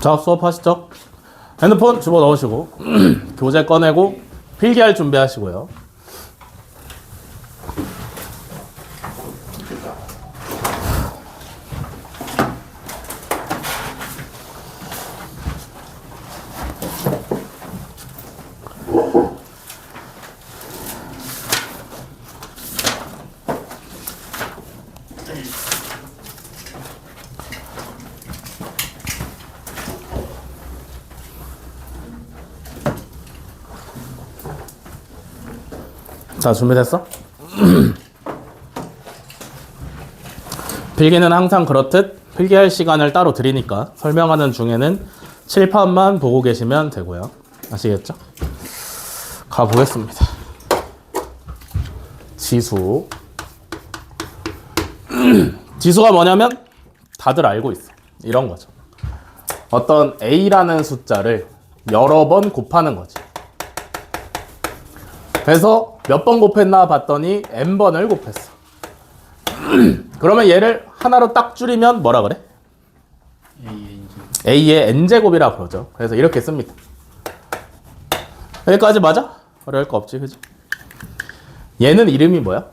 자, 수업하시죠. 핸드폰 집어넣으시고 교재 꺼내고 필기할 준비하시고요. 자, 준비됐어? 필기는 항상 그렇듯 필기할 시간을 따로 드리니까 설명하는 중에는 칠판만 보고 계시면 되고요. 아시겠죠? 가보겠습니다. 지수. 지수가 뭐냐면 다들 알고 있어. 이런 거죠. 어떤 A라는 숫자를 여러 번 곱하는 거지. 그래서 몇 번 곱했나 봤더니 n번을 곱했어. 그러면 얘를 하나로 딱 줄이면 뭐라 그래? A의 n제곱이라 그러죠. 그래서 이렇게 씁니다. 여기까지 맞아? 어려울 거 없지, 그지? 얘는 이름이 뭐야?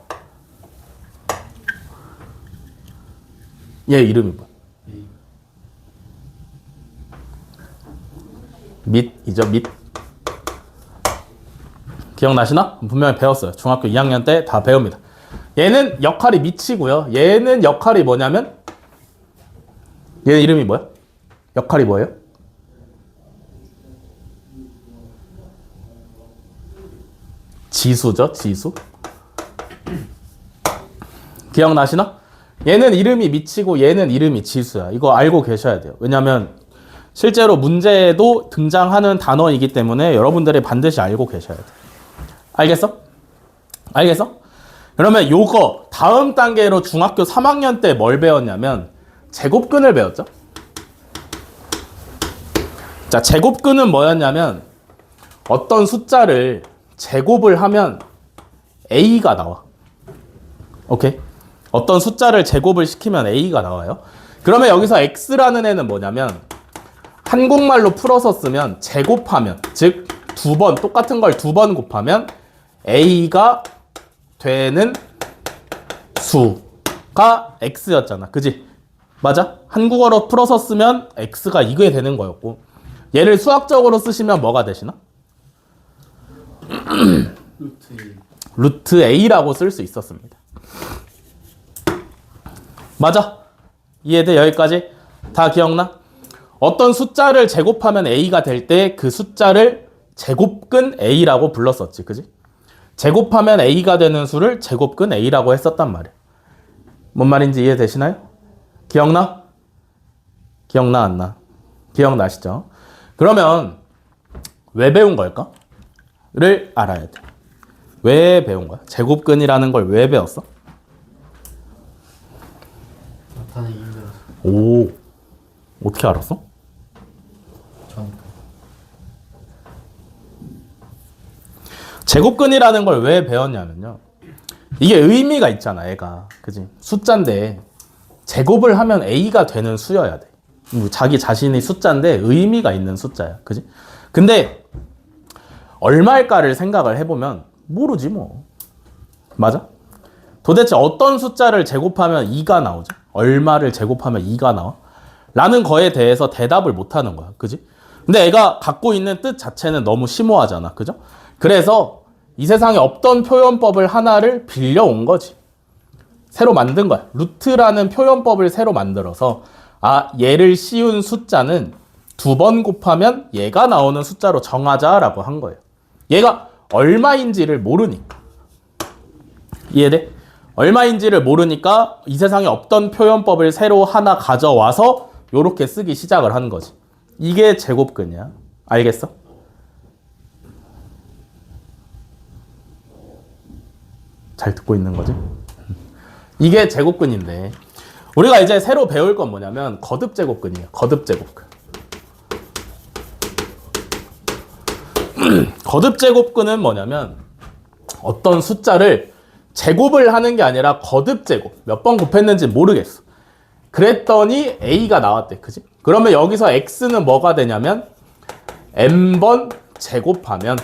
얘 이름이 뭐야? 밑이죠, 밑. 기억나시나? 분명히 배웠어요. 중학교 2학년 때 다 배웁니다. 얘는 역할이 밑이고요. 얘는 역할이 뭐냐면 얘 이름이 뭐야? 역할이 뭐예요? 지수죠, 지수. 기억나시나? 얘는 이름이 밑이고 얘는 이름이 지수야. 이거 알고 계셔야 돼요. 왜냐면 실제로 문제에도 등장하는 단어이기 때문에 여러분들이 반드시 알고 계셔야 돼요. 알겠어? 알겠어? 그러면 요거 다음 단계로 중학교 3학년 때 뭘 배웠냐면 제곱근을 배웠죠? 자, 제곱근은 뭐였냐면 어떤 숫자를 제곱을 하면 A가 나와. 오케이? 어떤 숫자를 제곱을 시키면 A가 나와요. 그러면 여기서 X라는 애는 뭐냐면 한국말로 풀어서 쓰면 제곱하면, 즉 두 번 똑같은 걸 두 번 곱하면 A가 되는 수가 X였잖아. 그지? 맞아? 한국어로 풀어서 쓰면 X가 이게 되는 거였고, 얘를 수학적으로 쓰시면 뭐가 되시나? 루트 A라고 쓸 수 있었습니다. 맞아? 이해돼? 여기까지? 다 기억나? 어떤 숫자를 제곱하면 A가 될 때 그 숫자를 제곱근 A라고 불렀었지. 그지? 제곱하면 A가 되는 수를 제곱근 A라고 했었단 말이야. 뭔 말인지 이해되시나요? 기억나? 기억나 안 나? 기억나시죠? 그러면 왜 배운 걸까? 를 알아야 돼. 왜 배운 거야? 제곱근이라는 걸 왜 배웠어? 나타내기 힘들어서. 오, 어떻게 알았어? 저니까. 제곱근이라는 걸 왜 배웠냐면요. 이게 의미가 있잖아, 애가. 그지? 숫자인데 제곱을 하면 A가 되는 수여야 돼. 자기 자신의 숫자인데 의미가 있는 숫자야. 그지? 근데 얼마일까를 생각을 해보면 모르지 뭐. 맞아? 도대체 어떤 숫자를 제곱하면 2가 나오죠? 얼마를 제곱하면 2가 나와? 라는 거에 대해서 대답을 못하는 거야. 그지? 근데 애가 갖고 있는 뜻 자체는 너무 심오하잖아. 그죠? 그래서 이 세상에 없던 표현법을 하나를 빌려온 거지. 새로 만든 거야. 루트라는 표현법을 새로 만들어서 얘를 씌운 숫자는 두 번 곱하면 얘가 나오는 숫자로 정하자라고 한 거예요. 얘가 얼마인지를 모르니까. 이해돼? 얼마인지를 모르니까 이 세상에 없던 표현법을 새로 하나 가져와서 요렇게 쓰기 시작을 한 거지. 이게 제곱근이야. 알겠어? 잘 듣고 있는 거지? 이게 제곱근인데 우리가 이제 새로 배울 건 뭐냐면 거듭제곱근이에요. 거듭제곱근. 거듭제곱근은 뭐냐면 어떤 숫자를 제곱을 하는 게 아니라 거듭제곱. 몇 번 곱했는지 모르겠어. 그랬더니 A가 나왔대. 그지? 그러면 여기서 x는 뭐가 되냐면 n번 제곱하면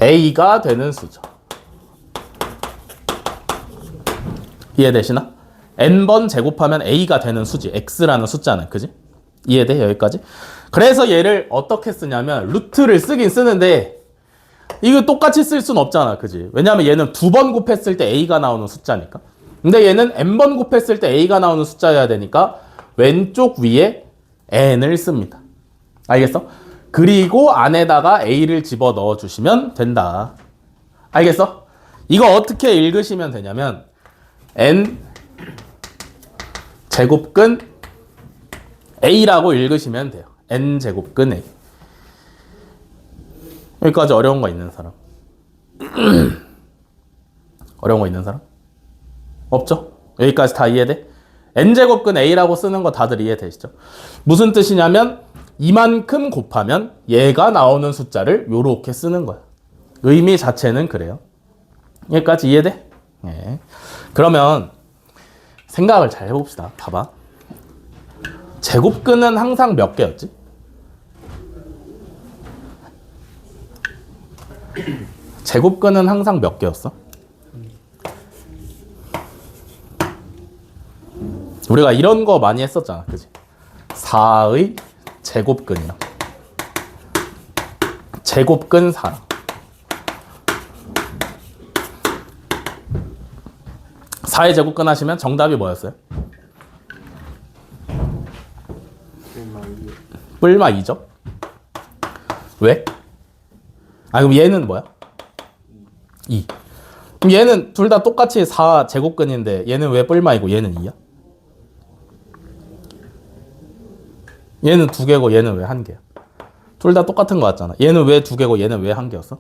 a가 되는 수죠. 이해되시나? n번 제곱하면 a가 되는 수지. x라는 숫자는. 그지? 이해돼? 여기까지? 그래서 얘를 어떻게 쓰냐면 루트를 쓰긴 쓰는데 이거 똑같이 쓸 순 없잖아. 그지? 왜냐면 얘는 두 번 곱했을 때 a가 나오는 숫자니까. 근데 얘는 n번 곱했을 때 a가 나오는 숫자여야 되니까 왼쪽 위에 n을 씁니다. 알겠어? 그리고 안에다가 a를 집어 넣어 주시면 된다. 알겠어? 이거 어떻게 읽으시면 되냐면 n 제곱근 a라고 읽으시면 돼요. n 제곱근 a. 여기까지 어려운 거 있는 사람? 어려운 거 있는 사람? 없죠? 여기까지 다 이해돼? n제곱근 a라고 쓰는 거 다들 이해되시죠? 무슨 뜻이냐면 이만큼 곱하면 얘가 나오는 숫자를 요렇게 쓰는 거야. 의미 자체는 그래요. 여기까지 이해돼? 네. 그러면 생각을 잘 해봅시다. 봐봐. 제곱근은 항상 몇 개였지? 제곱근은 항상 몇 개였어? 우리가 이런 거 많이 했었잖아. 그지? 4의 제곱근이요. 제곱근 4. 4의 제곱근 하시면 정답이 뭐였어요? 뿔마 2죠? 왜? 아, 그럼 얘는 뭐야? 2. 그럼 얘는 둘 다 똑같이 4 제곱근인데 얘는 왜 뿔마이고 얘는 2야? 얘는 2개고 얘는 왜 1개야? 둘 다 똑같은 거 같잖아. 얘는 왜 2개고 얘는 왜 1개였어?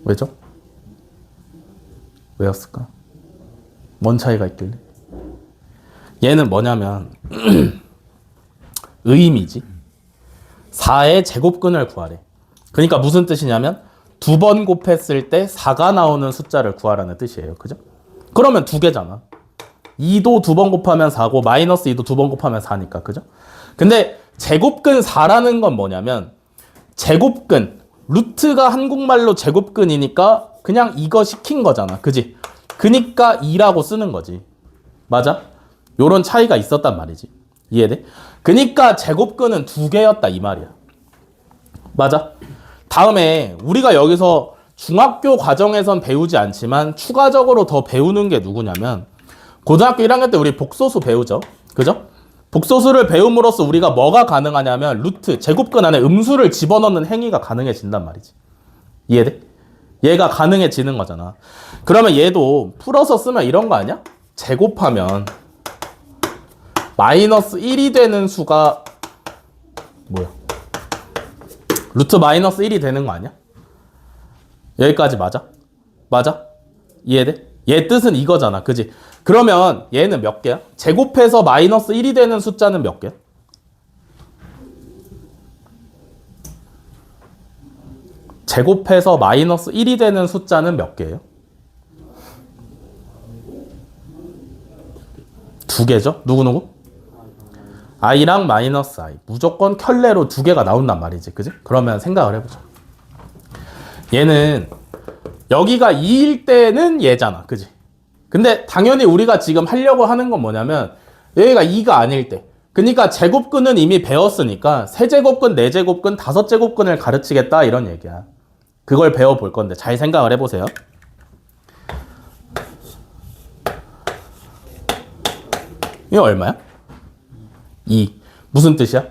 왜죠? 왜였을까? 뭔 차이가 있길래? 얘는 뭐냐면 의미지. 4의 제곱근을 구하래. 그러니까 무슨 뜻이냐면 두 번 곱했을 때 4가 나오는 숫자를 구하라는 뜻이에요. 그죠? 그러면 두 개잖아. 2도 두 번 곱하면 4고 마이너스 2도 두 번 곱하면 4니까. 그죠? 근데 제곱근 4라는 건 뭐냐면 제곱근, 루트가 한국말로 제곱근이니까 그냥 이거 시킨 거잖아. 그지? 그니까 2라고 쓰는 거지. 맞아? 요런 차이가 있었단 말이지. 이해돼? 그니까 제곱근은 2개였다 이 말이야. 맞아? 다음에 우리가 여기서 중학교 과정에선 배우지 않지만 추가적으로 더 배우는 게 누구냐면 고등학교 1학년 때 우리 복소수 배우죠. 그죠? 복소수를 배움으로써 우리가 뭐가 가능하냐면 루트, 제곱근 안에 음수를 집어넣는 행위가 가능해진단 말이지. 이해돼? 얘가 가능해지는 거잖아. 그러면 얘도 풀어서 쓰면 이런 거 아니야? 제곱하면 마이너스 1이 되는 수가 뭐야? 루트 마이너스 1이 되는 거 아니야? 여기까지 맞아? 맞아? 이해돼? 얘 뜻은 이거잖아. 그지? 그러면 얘는 몇 개야? 제곱해서 마이너스 1이 되는 숫자는 몇 개야? 제곱해서 마이너스 1이 되는 숫자는 몇 개예요? 2개죠? 누구누구? i랑 마이너스 i. 무조건 켤레로 2개가 나온단 말이지. 그지? 그러면 생각을 해보자. 얘는 여기가 2일 때는 얘잖아. 그지? 근데 당연히 우리가 지금 하려고 하는 건 뭐냐면 여기가 2가 아닐 때. 그러니까 제곱근은 이미 배웠으니까 세제곱근, 네제곱근, 다섯제곱근을 가르치겠다 이런 얘기야. 그걸 배워볼 건데 잘 생각을 해보세요. 이거 얼마야? 2. 무슨 뜻이야?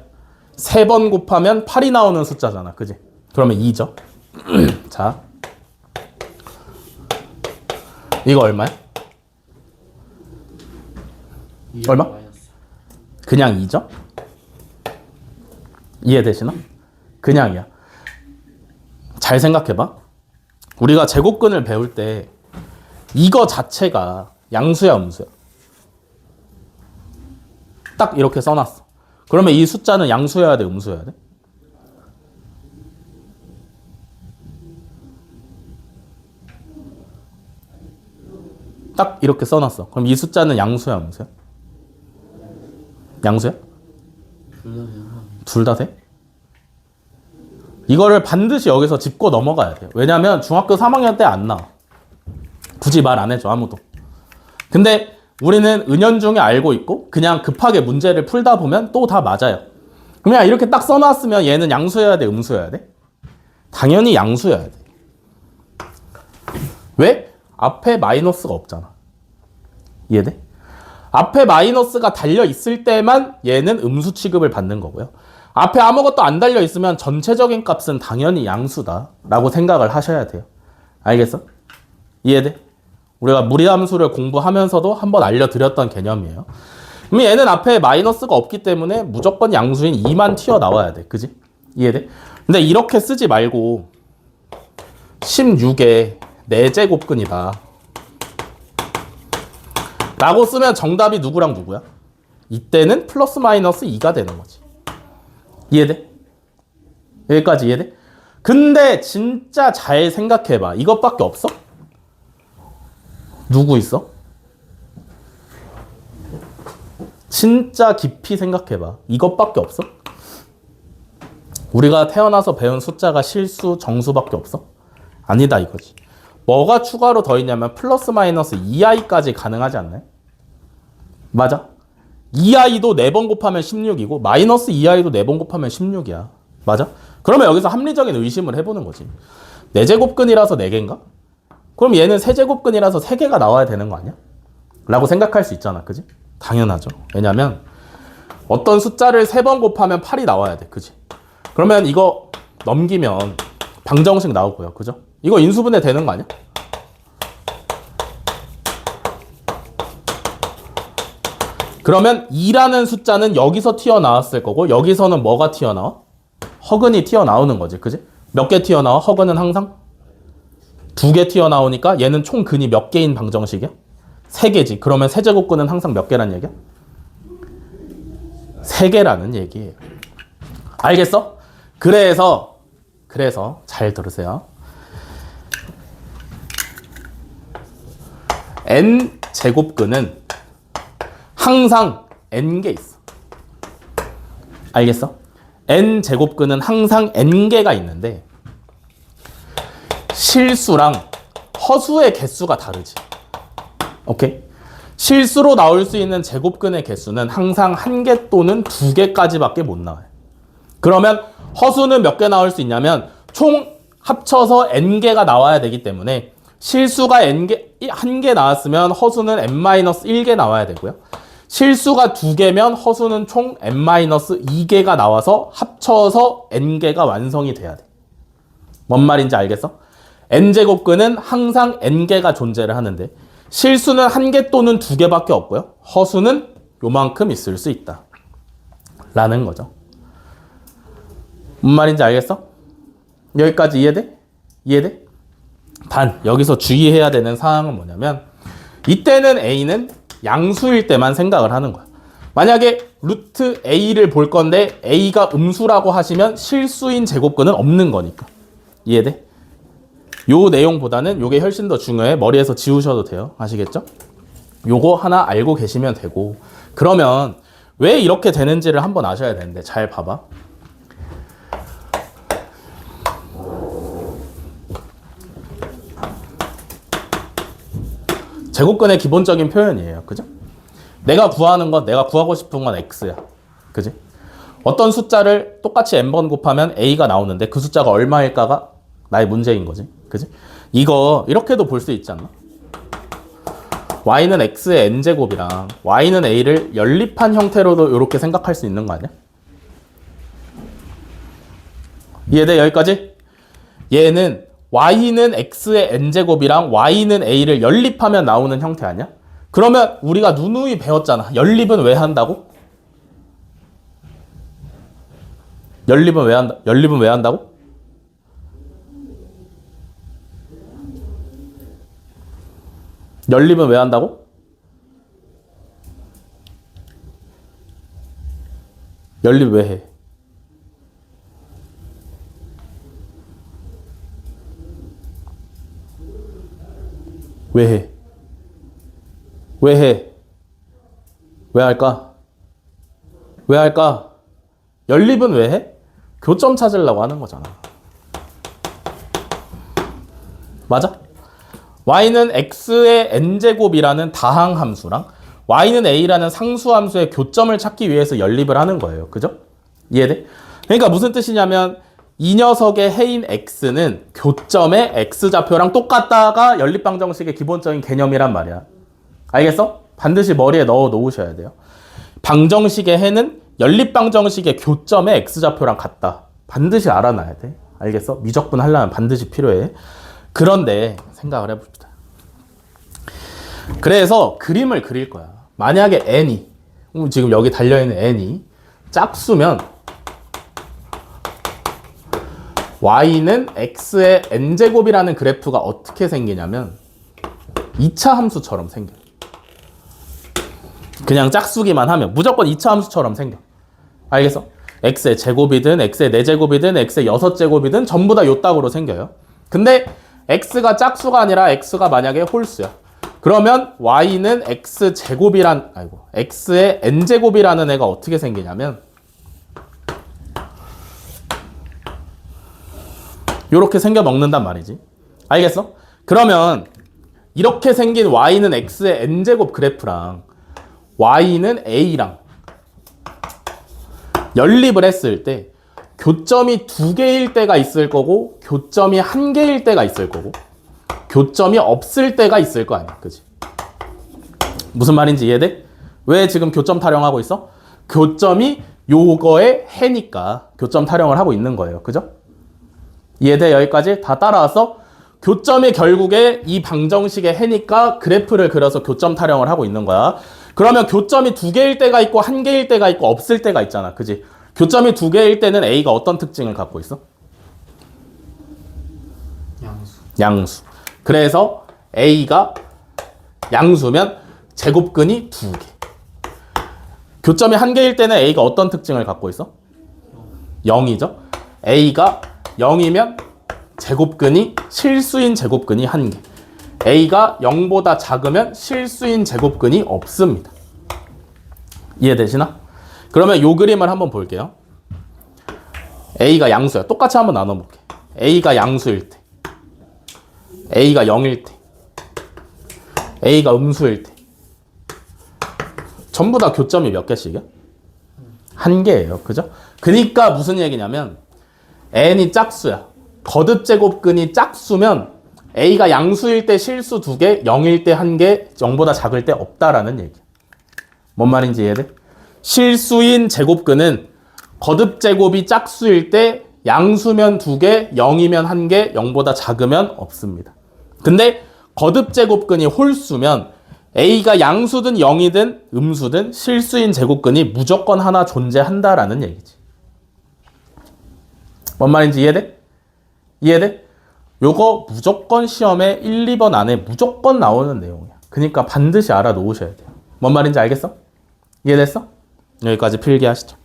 3번 곱하면 8이 나오는 숫자잖아. 그지? 그러면 2죠. 자. 이거 얼마야? 얼마? 그냥 2죠? 이해되시나? 그냥이야. 잘 생각해봐. 우리가 제곱근을 배울 때 이거 자체가 양수야, 음수야? 딱 이렇게 써놨어. 그러면 이 숫자는 양수여야 돼, 음수여야 돼? 딱 이렇게 써놨어. 그럼 이 숫자는 양수야, 음수야? 양수야? 둘 다 돼? 이거를 반드시 여기서 짚고 넘어가야 돼요. 왜냐면 중학교 3학년 때 안 나와. 굳이 말 안 해줘, 아무도. 근데 우리는 은연중에 알고 있고 그냥 급하게 문제를 풀다 보면 또 다 맞아요. 그냥 이렇게 딱 써놨으면 얘는 양수여야 돼, 음수여야 돼? 당연히 양수여야 돼. 왜? 앞에 마이너스가 없잖아. 이해돼? 앞에 마이너스가 달려있을 때만 얘는 음수 취급을 받는 거고요. 앞에 아무것도 안 달려있으면 전체적인 값은 당연히 양수다 라고 생각을 하셔야 돼요. 알겠어? 이해돼? 우리가 무리함수를 공부하면서도 한번 알려드렸던 개념이에요. 그럼 얘는 앞에 마이너스가 없기 때문에 무조건 양수인 2만 튀어나와야 돼. 그지? 이해돼? 근데 이렇게 쓰지 말고 16의 4제곱근이다 라고 쓰면 정답이 누구랑 누구야? 이때는 플러스 마이너스 2가 되는 거지. 이해돼? 여기까지 이해돼? 근데 진짜 잘 생각해봐. 이것밖에 없어? 누구 있어? 진짜 깊이 생각해봐. 이것밖에 없어? 우리가 태어나서 배운 숫자가 실수, 정수밖에 없어? 아니다 이거지. 뭐가 추가로 더 있냐면 플러스 마이너스 2i까지 가능하지 않나요? 맞아? 2i도 4번 곱하면 16이고 마이너스 2i도 4번 곱하면 16이야. 맞아? 그러면 여기서 합리적인 의심을 해보는 거지. 4제곱근이라서 4개인가? 그럼 얘는 3제곱근이라서 3개가 나와야 되는 거 아니야? 라고 생각할 수 있잖아. 그지? 당연하죠. 왜냐면 어떤 숫자를 3번 곱하면 8이 나와야 돼. 그지? 그러면 이거 넘기면 방정식 나오고요. 그죠? 이거 인수분해 되는 거 아니야? 그러면 2라는 숫자는 여기서 튀어나왔을 거고 여기서는 뭐가 튀어나와? 허근이 튀어나오는 거지. 그지? 몇 개 튀어나와? 허근은 항상 2개 튀어나오니까 얘는 총 근이 몇 개인 방정식이야? 3개지. 그러면 세제곱근은 항상 몇 개란 얘기야? 3개라는 얘기예요. 알겠어? 그래서 잘 들으세요. n 제곱근은 항상 n개 있어. 알겠어? n 제곱근은 항상 n개가 있는데 실수랑 허수의 개수가 다르지. 오케이? 실수로 나올 수 있는 제곱근의 개수는 항상 1개 또는 2개까지밖에 못 나와요. 그러면 허수는 몇 개 나올 수 있냐면 총 합쳐서 n개가 나와야 되기 때문에 실수가 n개, 1개 나왔으면 허수는 n-1개 나와야 되고요. 실수가 2개면 허수는 총 n-2개가 나와서 합쳐서 n개가 완성이 돼야 돼. 뭔 말인지 알겠어? n제곱근은 항상 n개가 존재를 하는데 실수는 1개 또는 2개밖에 없고요. 허수는 요만큼 있을 수 있다. 라는 거죠. 뭔 말인지 알겠어? 여기까지 이해돼? 이해돼? 단 여기서 주의해야 되는 사항은 뭐냐면 이때는 a는 양수일 때만 생각을 하는 거야. 만약에 루트 a를 볼 건데 a가 음수라고 하시면 실수인 제곱근은 없는 거니까. 이해돼? 요 내용보다는 요게 훨씬 더 중요해. 머리에서 지우셔도 돼요. 아시겠죠? 요거 하나 알고 계시면 되고 그러면 왜 이렇게 되는지를 한번 아셔야 되는데 잘 봐봐. 제곱근의 기본적인 표현이에요. 그죠? 내가 구하는 건 내가 구하고 싶은 건 x야. 그지? 어떤 숫자를 똑같이 n번 곱하면 a가 나오는데 그 숫자가 얼마일까가 나의 문제인 거지. 그지? 이거 이렇게도 볼 수 있지 않나? y는 x의 n제곱이랑 y는 a를 연립한 형태로도 이렇게 생각할 수 있는 거 아니야? 이해돼? 여기까지? 얘는 y는 x의 n제곱이랑 y는 a를 연립하면 나오는 형태 아니야? 그러면 우리가 누누이 배웠잖아. 연립은 왜 한다고? 연립은 왜 한다? 연립은 왜 한다고? 연립은 왜 한다고? 연립 왜 해? 왜 해? 왜 해? 왜 할까? 왜 할까? 연립은 왜 해? 교점 찾으려고 하는 거잖아. 맞아? y는 x의 n제곱이라는 다항 함수랑 y는 a라는 상수 함수의 교점을 찾기 위해서 연립을 하는 거예요. 그죠? 이해돼? 그러니까 무슨 뜻이냐면 이 녀석의 해인 x는 교점의 x좌표랑 똑같다가 연립방정식의 기본적인 개념이란 말이야. 알겠어? 반드시 머리에 넣어 놓으셔야 돼요. 방정식의 해는 연립방정식의 교점의 x좌표랑 같다. 반드시 알아놔야 돼. 알겠어? 미적분 하려면 반드시 필요해. 그런데 생각을 해봅시다. 그래서 그림을 그릴 거야. 만약에 n이 지금 여기 달려있는 n이 짝수면 y는 x의 n제곱이라는 그래프가 어떻게 생기냐면 2차 함수처럼 생겨. 그냥 짝수기만 하면 무조건 2차 함수처럼 생겨. 알겠어? x의 제곱이든 x의 4제곱이든 x의 6제곱이든 전부 다 요딱으로 생겨요. 근데 x가 짝수가 아니라 x가 만약에 홀수야. 그러면 y는 x의 n제곱이라는 애가 어떻게 생기냐면 이렇게 생겨 먹는단 말이지. 알겠어? 그러면 이렇게 생긴 y는 x의 n제곱 그래프랑 y는 a랑 연립을 했을 때 교점이 2개일 때가 있을 거고 교점이 1개일 때가 있을 거고 교점이 없을 때가 있을 거 아니야. 그치? 무슨 말인지 이해돼? 왜 지금 교점 타령하고 있어? 교점이 요거의 해니까 교점 타령을 하고 있는 거예요. 그죠? 이해돼? 여기까지 다 따라와서 교점이 결국에 이 방정식의 해니까 그래프를 그려서 교점 타령을 하고 있는 거야. 그러면 교점이 2개일 때가 있고 1개일 때가 있고 없을 때가 있잖아. 그지? 교점이 2개일 때는 A가 어떤 특징을 갖고 있어? 양수. 그래서 A가 양수면 제곱근이 2개. 교점이 1개일 때는 A가 어떤 특징을 갖고 있어? 0이죠. A가 0이면 제곱근이 실수인 제곱근이 1개. A가 0보다 작으면 실수인 제곱근이 없습니다. 이해되시나? 그러면 요 그림을 한번 볼게요. A가 양수야. 똑같이 한번 나눠볼게. A가 양수일 때, A가 0일 때, A가 음수일 때 전부 다 교점이 몇 개씩이야? 1개예요. 그죠? 그러니까 무슨 얘기냐면 n이 짝수야. 거듭 제곱근이 짝수면 A가 양수일 때 실수 2개, 0일 때 1개, 0보다 작을 때 없다라는 얘기야. 뭔 말인지 이해돼? 실수인 제곱근은 거듭 제곱이 짝수일 때 양수면 2개, 0이면 1개, 0보다 작으면 없습니다. 근데 거듭 제곱근이 홀수면 A가 양수든 0이든 음수든 실수인 제곱근이 무조건 하나 존재한다라는 얘기지. 뭔 말인지 이해돼? 이해돼? 요거 무조건 시험에 1, 2번 안에 무조건 나오는 내용이야. 그러니까 반드시 알아놓으셔야 돼요. 뭔 말인지 알겠어? 이해됐어? 여기까지 필기하시죠.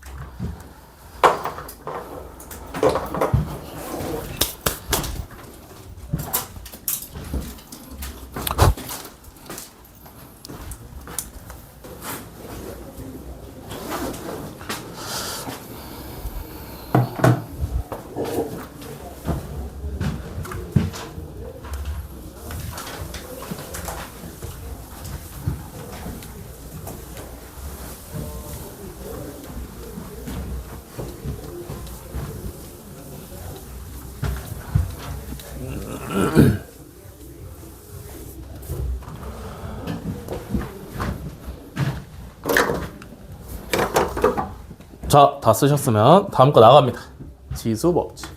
자, 다 쓰셨으면 다음 거 나갑니다. 지수법칙.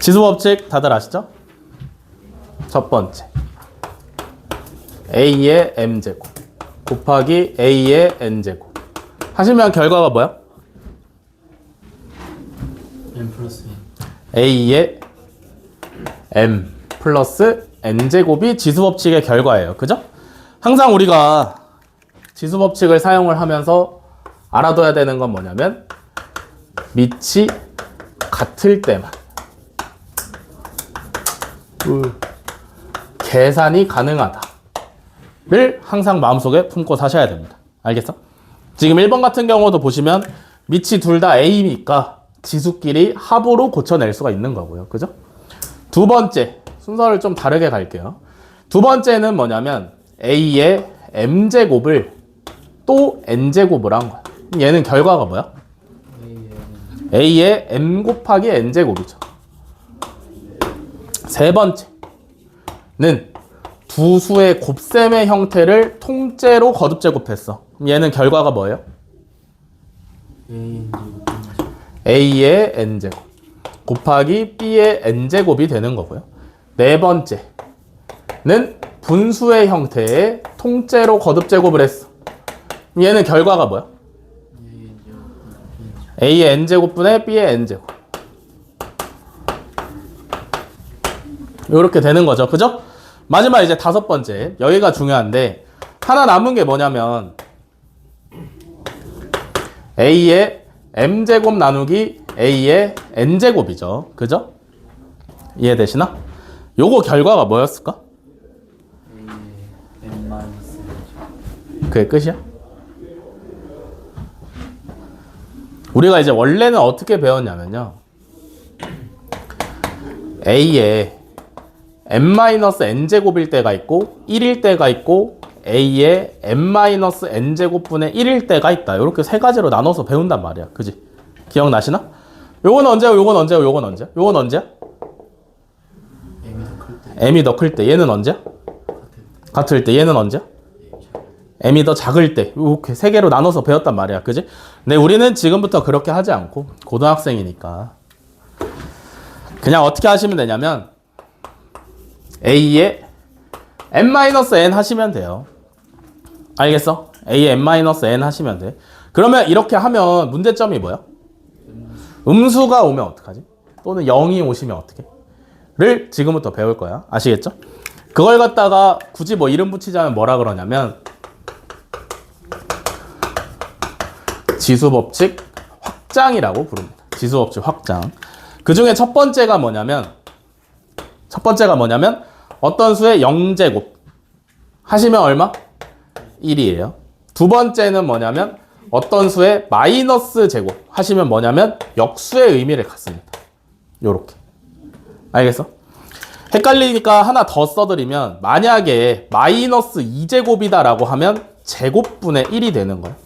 지수법칙 다들 아시죠? 첫 번째, A의 M제곱 곱하기 A의 N제곱 하시면 결과가 뭐야? M 플러스 A의 M 플러스 N제곱이 지수법칙의 결과예요. 그죠? 항상 우리가 지수법칙을 사용을 하면서 알아둬야 되는 건 뭐냐면 밑이 같을 때만 계산이 가능하다를 항상 마음속에 품고 사셔야 됩니다. 알겠어? 지금 1번 같은 경우도 보시면 밑이 둘 다 A니까 지수끼리 합으로 고쳐낼 수가 있는 거고요. 그죠? 두 번째, 순서를 좀 다르게 갈게요. 두 번째는 뭐냐면 A의 M제곱을 또 N제곱을 한 거야. 얘는 결과가 뭐야? A의 M 곱하기 N제곱이죠. 세 번째는 두 수의 곱셈의 형태를 통째로 거듭제곱했어. 얘는 결과가 뭐예요? A의 N제곱 곱하기 B의 N제곱이 되는 거고요. 네 번째는 분수의 형태의 통째로 거듭제곱을 했어. 얘는 결과가 뭐야? A의 N제곱분의 B의 N제곱. 이렇게 되는 거죠. 그죠? 마지막 이제 다섯 번째. 여기가 중요한데 하나 남은 게 뭐냐면 A의 M제곱 나누기 A의 N제곱이죠. 그죠? 이해되시나? 요거 결과가 뭐였을까? 그게 끝이야? 우리가 이제 원래는 어떻게 배웠냐면요. A의 m-n제곱일 때가 있고 1일 때가 있고 A의 m-n제곱분의 1일 때가 있다. 이렇게 세 가지로 나눠서 배운단 말이야. 그지? 기억나시나? 요건 언제야? 요건 언제야? 요건 언제야? 요건 언제야? m이 더 클 때. 얘는 언제야? 같을 때. 얘는 언제야? m이 더 작을 때. 이렇게 세 개로 나눠서 배웠단 말이야. 그지? 근데 우리는 지금부터 그렇게 하지 않고 고등학생이니까 그냥 어떻게 하시면 되냐면 A의 m-n 하시면 돼요. 알겠어? A의 m-n 하시면 돼. 그러면 이렇게 하면 문제점이 뭐야? 음수가 오면 어떡하지? 또는 0이 오시면 어떡해? 를 지금부터 배울 거야. 아시겠죠? 그걸 갖다가 굳이 뭐 이름 붙이자면 뭐라 그러냐면 지수법칙 확장이라고 부릅니다. 지수법칙 확장. 그 중에 첫 번째가 뭐냐면 어떤 수의 0제곱 하시면 얼마? 1이에요. 두 번째는 뭐냐면 어떤 수의 마이너스 제곱 하시면 뭐냐면 역수의 의미를 갖습니다. 요렇게. 알겠어? 헷갈리니까 하나 더 써드리면 만약에 마이너스 2제곱이다 라고 하면 제곱분의 1이 되는 거야.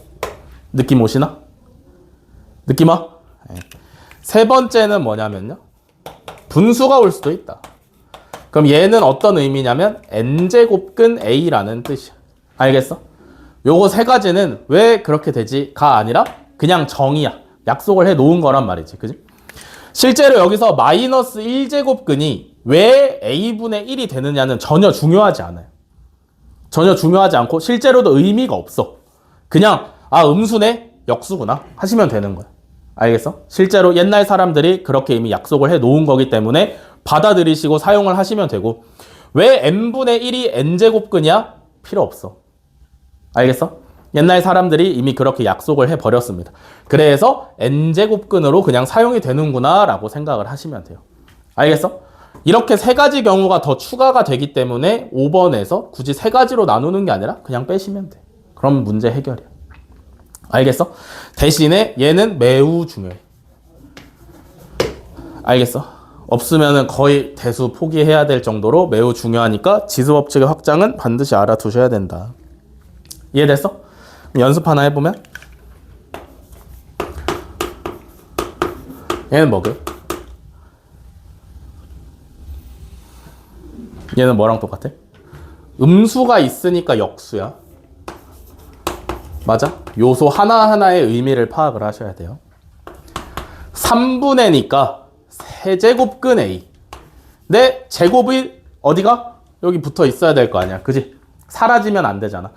느낌 오시나? 느낌 와? 네. 세 번째는 뭐냐면요. 분수가 올 수도 있다. 그럼 얘는 어떤 의미냐면 n제곱근 a라는 뜻이야. 알겠어? 요거 세 가지는 왜 그렇게 되지가 아니라 그냥 정의야. 약속을 해 놓은 거란 말이지. 그지? 실제로 여기서 마이너스 1제곱근이 왜 a분의 1이 되느냐는 전혀 중요하지 않아요. 전혀 중요하지 않고 실제로도 의미가 없어. 그냥 음수네? 역수구나 하시면 되는 거야. 알겠어? 실제로 옛날 사람들이 그렇게 이미 약속을 해 놓은 거기 때문에 받아들이시고 사용을 하시면 되고 왜 n분의 1이 n제곱근이야? 필요 없어. 알겠어? 옛날 사람들이 이미 그렇게 약속을 해버렸습니다. 그래서 n제곱근으로 그냥 사용이 되는구나 라고 생각을 하시면 돼요. 알겠어? 이렇게 세 가지 경우가 더 추가가 되기 때문에 5번에서 굳이 세 가지로 나누는 게 아니라 그냥 빼시면 돼. 그럼 문제 해결이야. 알겠어? 대신에 얘는 매우 중요해. 알겠어? 없으면은 거의 대수 포기해야 될 정도로 매우 중요하니까 지수법칙의 확장은 반드시 알아두셔야 된다. 이해됐어? 연습 하나 해보면 얘는 뭐게? 얘는 뭐랑 똑같아? 음수가 있으니까 역수야. 맞아? 요소 하나하나의 의미를 파악을 하셔야 돼요. 3분의니까 세제곱근 A. 내 제곱이 어디가? 여기 붙어 있어야 될 거 아니야. 그지? 사라지면 안 되잖아.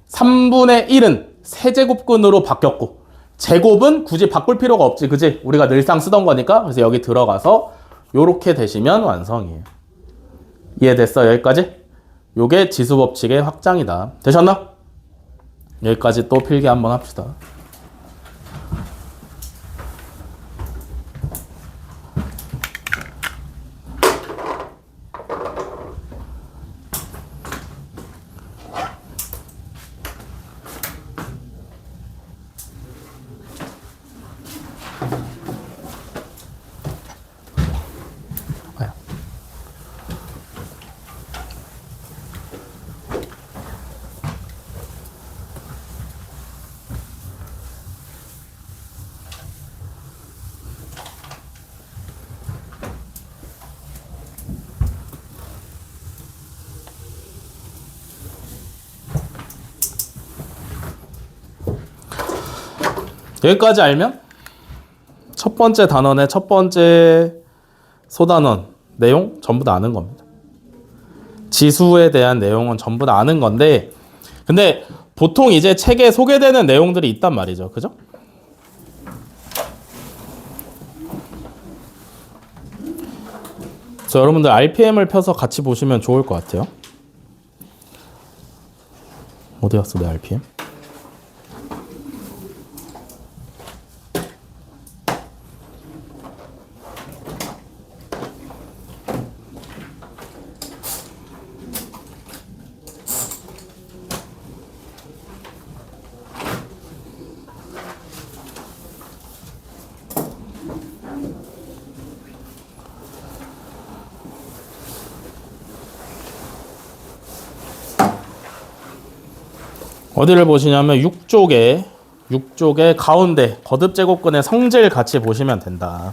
3분의 1은 세제곱근으로 바뀌었고 제곱은 굳이 바꿀 필요가 없지. 그지? 우리가 늘상 쓰던 거니까. 그래서 여기 들어가서 요렇게 되시면 완성이에요. 이해됐어? 여기까지? 요게 지수법칙의 확장이다. 되셨나? 여기까지 또 필기 한번 합시다. 아야. 여기까지 알면 첫 번째 단원의 첫 번째 소단원 내용 전부 다 아는 겁니다. 지수에 대한 내용은 전부 다 아는 건데, 근데 보통 이제 책에 소개되는 내용들이 있단 말이죠. 그죠? 그래서 여러분들 RPM을 펴서 같이 보시면 좋을 것 같아요. 어디 갔어, 내 RPM? 어디를 보시냐면 6쪽의 가운데 거듭 제곱근의 성질 같이 보시면 된다.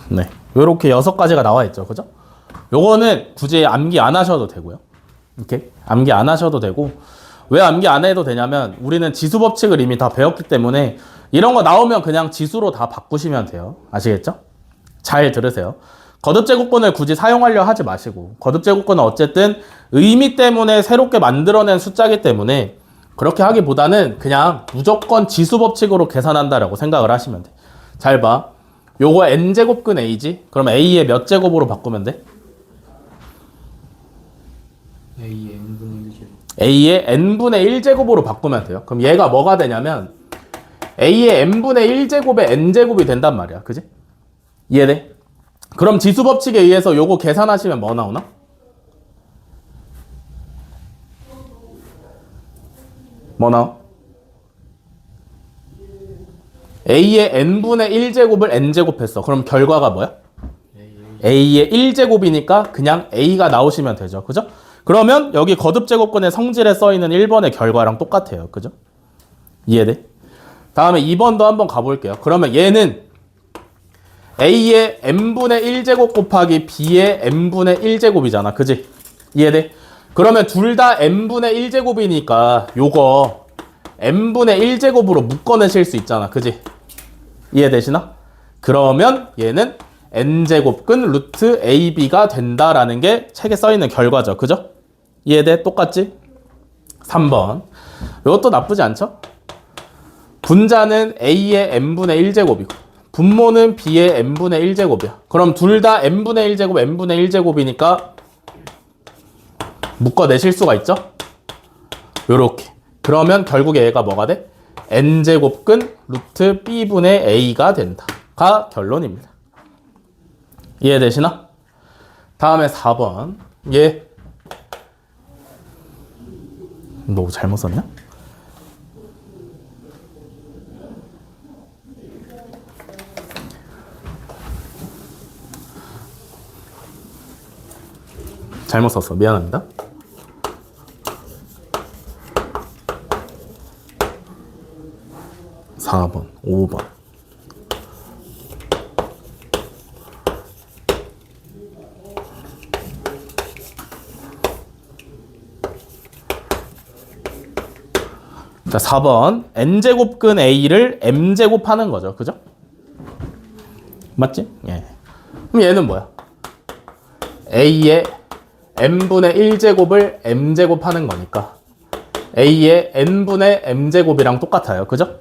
네, 이렇게 6가지가 나와 있죠, 그죠? 요거는 굳이 암기 안 하셔도 되고요. 이렇게 암기 안 하셔도 되고, 왜 암기 안 해도 되냐면 우리는 지수 법칙을 이미 다 배웠기 때문에 이런 거 나오면 그냥 지수로 다 바꾸시면 돼요. 아시겠죠? 잘 들으세요. 거듭 제곱근을 굳이 사용하려 하지 마시고, 거듭 제곱근은 어쨌든 의미 때문에 새롭게 만들어낸 숫자이기 때문에 그렇게 하기보다는 그냥 무조건 지수 법칙으로 계산한다라고 생각을 하시면 돼. 잘 봐. 요거 n제곱근 a지? 그럼 a의 몇 제곱으로 바꾸면 돼? A의 n분의 1제곱. a의 n분의 1제곱으로 바꾸면 돼요. 그럼 얘가 뭐가 되냐면 a의 n분의 1제곱의 n제곱이 된단 말이야. 그지? 이해돼? 그럼 지수 법칙에 의해서 요거 계산하시면 뭐 나오나? 뭐 나와? a의 n분의 1제곱을 n제곱 했어. 그럼 결과가 뭐야? a의 1제곱이니까 그냥 a가 나오시면 되죠. 그죠? 그러면 여기 거듭 제곱근의 성질에 써있는 1번의 결과랑 똑같아요. 그죠? 이해돼? 다음에 2번도 한번 가볼게요. 그러면 얘는 a의 n분의 1제곱 곱하기 b의 n분의 1제곱이잖아. 그지? 이해돼? 그러면 둘 다 n분의 1제곱이니까 요거 n분의 1제곱으로 묶어내실 수 있잖아. 그지? 이해되시나? 그러면 얘는 n제곱근 루트 ab가 된다라는 게 책에 써있는 결과죠. 그죠? 이해돼? 똑같지? 3번. 이것도 나쁘지 않죠? 분자는 a의 n분의 1제곱이고 분모는 b의 n분의 1제곱이야. 그럼 둘 다 n분의 1제곱, n분의 1제곱이니까 묶어내실 수가 있죠? 요렇게. 그러면 결국에 얘가 뭐가 돼? n제곱근 루트 b분의 a가 된다. 가 결론입니다. 이해되시나? 다음에 4번. 얘 너 잘못 썼냐? 잘못 썼어. 미안합니다. 4번, 5번. 자, 4번. n제곱근 a를 m제곱 하는 거죠. 그죠? 맞지? 예. 그럼 얘는 뭐야? a의 n분의 1제곱을 m제곱 하는 거니까 a의 n분의 m제곱이랑 똑같아요. 그죠?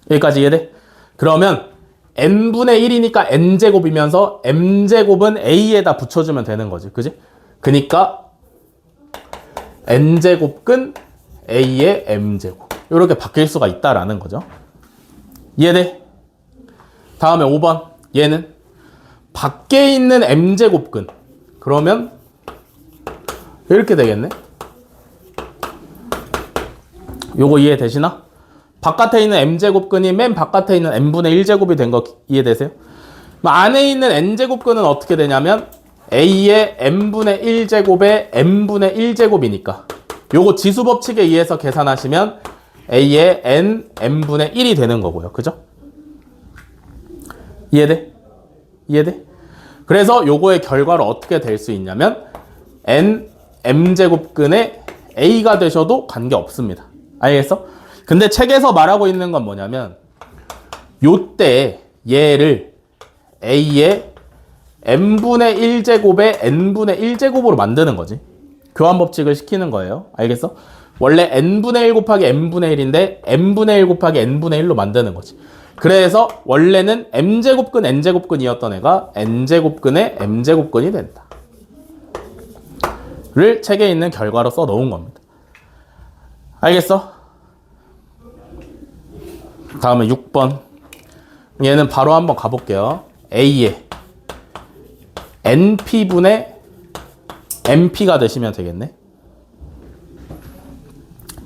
여기까지 이해돼? 그러면 n분의 1이니까 n제곱이면서 m제곱은 a에다 붙여주면 되는 거지. 그지? 그니까 n제곱근 a의 m제곱 이렇게 바뀔 수가 있다라는 거죠. 이해돼? 다음에 5번. 얘는 밖에 있는 m제곱근. 그러면 이렇게 되겠네. 요거 이해되시나? 바깥에 있는 m제곱근이 맨 바깥에 있는 n분의 1제곱이 된 거 이해되세요? 안에 있는 n제곱근은 어떻게 되냐면 a의 n분의 1제곱에 n분의 1제곱이니까 요거 지수법칙에 의해서 계산하시면 a의 n분의 1이 되는 거고요. 그죠? 이해돼? 이해돼? 그래서 요거의 결과로 어떻게 될 수 있냐면 m제곱근의 a가 되셔도 관계없습니다. 알겠어? 근데 책에서 말하고 있는 건 뭐냐면 요때 얘를 a의 n분의 1제곱에 n분의 1제곱으로 만드는 거지. 교환법칙을 시키는 거예요. 알겠어? 원래 n분의 1 곱하기 n분의 1인데 n분의 1 곱하기 n분의 1로 만드는 거지. 그래서 원래는 m제곱근 n제곱근이었던 애가 n제곱근의 m제곱근이 된다. 를 책에 있는 결과로 써 놓은 겁니다. 알겠어? 다음에 6번. 얘는 바로 한번 가볼게요. A의 NP분의 MP가 되시면 되겠네.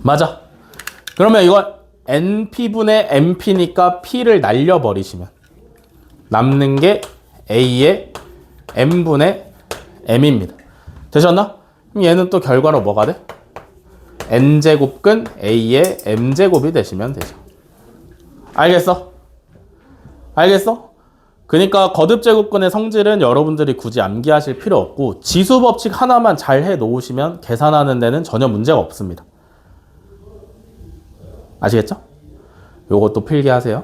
맞아. 그러면 이거 NP분의 MP니까 P를 날려버리시면 남는 게 A의 M분의 M입니다. 되셨나? 그럼 얘는 또 결과로 뭐가 돼? N제곱근 A의 M제곱이 되시면 되죠. 알겠어? 알겠어? 그러니까 거듭제곱근의 성질은 여러분들이 굳이 암기하실 필요 없고 지수법칙 하나만 잘 해놓으시면 계산하는 데는 전혀 문제가 없습니다. 아시겠죠? 요것도 필기하세요.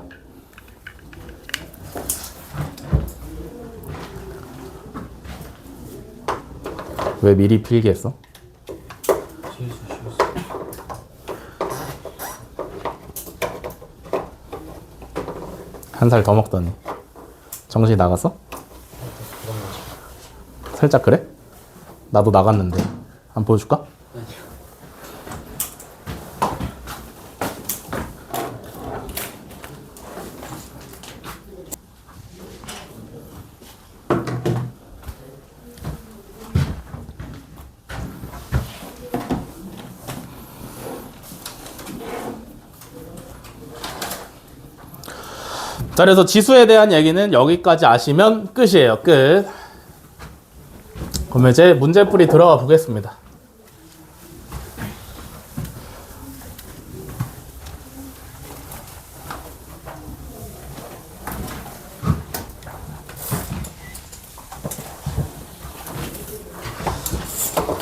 왜 미리 필기했어? 실수. 한 살 더 먹더니 정신이 나갔어? 살짝 그래? 나도 나갔는데 한번 보여줄까? 자, 그래서 지수에 대한 얘기는 여기까지 아시면 끝이에요. 끝. 그러면 이제 문제풀이 들어가 보겠습니다.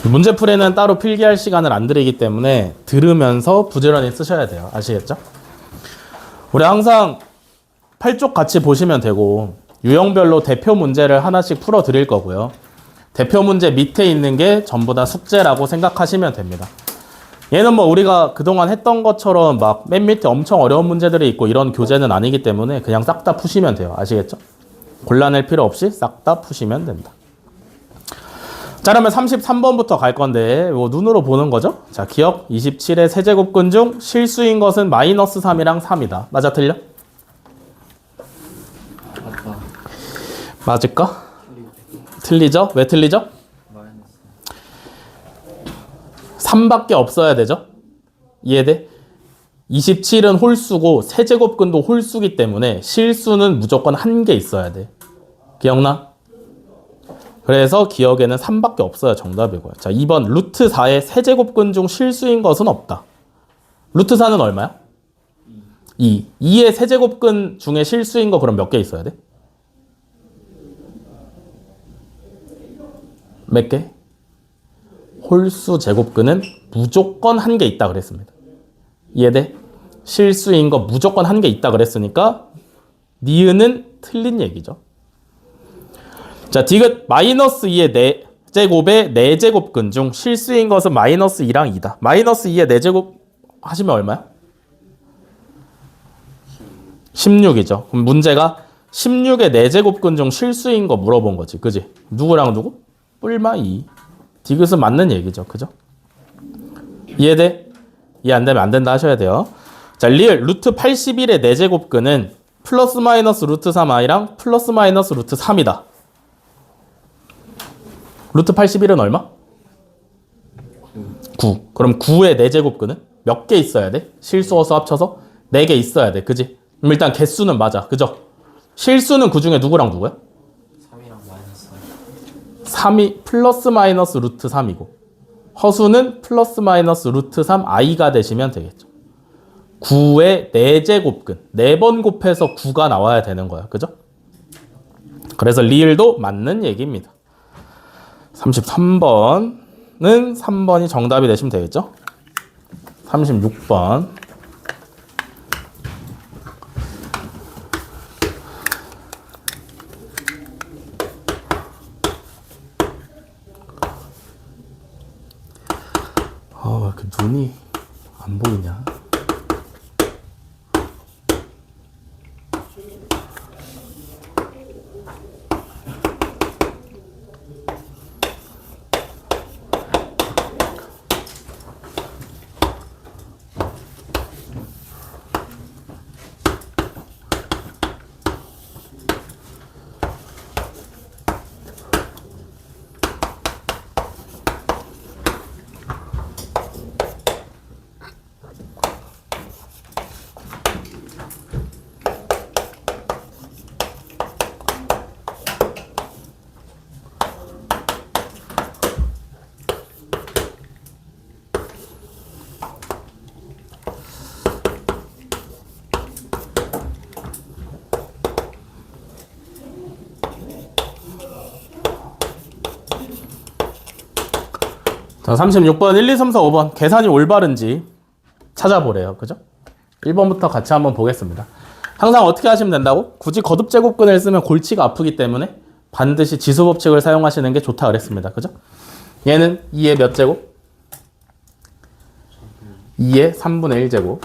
문제풀이는 따로 필기할 시간을 안 드리기 때문에 들으면서 부지런히 쓰셔야 돼요. 아시겠죠? 우리 항상 8쪽 같이 보시면 되고 유형별로 대표 문제를 하나씩 풀어 드릴 거고요. 대표 문제 밑에 있는 게 전부 다 숙제라고 생각하시면 됩니다. 얘는 뭐 우리가 그동안 했던 것처럼 막 맨 밑에 엄청 어려운 문제들이 있고 이런 교재는 아니기 때문에 그냥 싹 다 푸시면 돼요. 아시겠죠? 곤란할 필요 없이 싹 다 푸시면 됩니다. 자, 그러면 33번부터 갈 건데 이거 눈으로 보는 거죠? 자, 기억 27의 세제곱근 중 실수인 것은 마이너스 3이랑 3이다. 맞아, 틀려? 맞다. 맞을까? 틀리죠? 왜 틀리죠? 마이너스. 3밖에 없어야 되죠? 이해돼? 27은 홀수고 세제곱근도 홀수기 때문에 실수는 무조건 한 개 있어야 돼. 기억나? 그래서 기억에는 3밖에 없어야 정답이고요. 자, 2번 루트 4의 세제곱근 중 실수인 것은 없다. 루트 4는 얼마야? 2의 세제곱근 중에 실수인 거 그럼 몇 개 있어야 돼? 몇 개? 홀수 제곱근은 무조건 한 개 있다 그랬습니다. 이해돼? 실수인 거 무조건 한 개 있다 그랬으니까 니은은 틀린 얘기죠. 자, 디귿 마이너스 2의 4제곱의 4제곱근 중 실수인 것은 마이너스 2랑 2다. 마이너스 2의 4제곱 하시면 얼마야? 16이죠. 그럼 문제가 16의 4제곱근 중 실수인 거 물어본 거지. 그지? 누구랑 누구? 뿔마 2. 디귿은 맞는 얘기죠. 그죠? 이해돼? 이해 안 되면 안 된다 하셔야 돼요. 자, 리을 루트 81의 4제곱근은 플러스 마이너스 루트 3i랑 플러스 마이너스 루트 3이다. 루트 81은 얼마? 9. 그럼 9의 4제곱근은 몇 개 있어야 돼? 실수어수 합쳐서 4개 있어야 돼. 그지? 그럼 일단 개수는 맞아. 그죠? 실수는 그 중에 누구랑 누구야? 3이랑 마이너스 3이 플러스 마이너스 루트 3이고 허수는 플러스 마이너스 루트 3i가 되시면 되겠죠. 9의 4제곱근 4번 곱해서 9가 나와야 되는 거야. 그죠? 그래서 리을도 맞는 얘기입니다. 33번은 3번이 정답이 되시면 되겠죠? 36번 왜 이렇게 눈이 안 보이냐? 자, 36번 1, 2, 3, 4, 5번 계산이 올바른지 찾아보래요. 그죠? 1번부터 같이 한번 보겠습니다. 항상 어떻게 하시면 된다고? 굳이 거듭 제곱근을 쓰면 골치가 아프기 때문에 반드시 지수 법칙을 사용하시는 게 좋다 그랬습니다. 그죠? 얘는 2의 몇 제곱? 2의 3분의 1제곱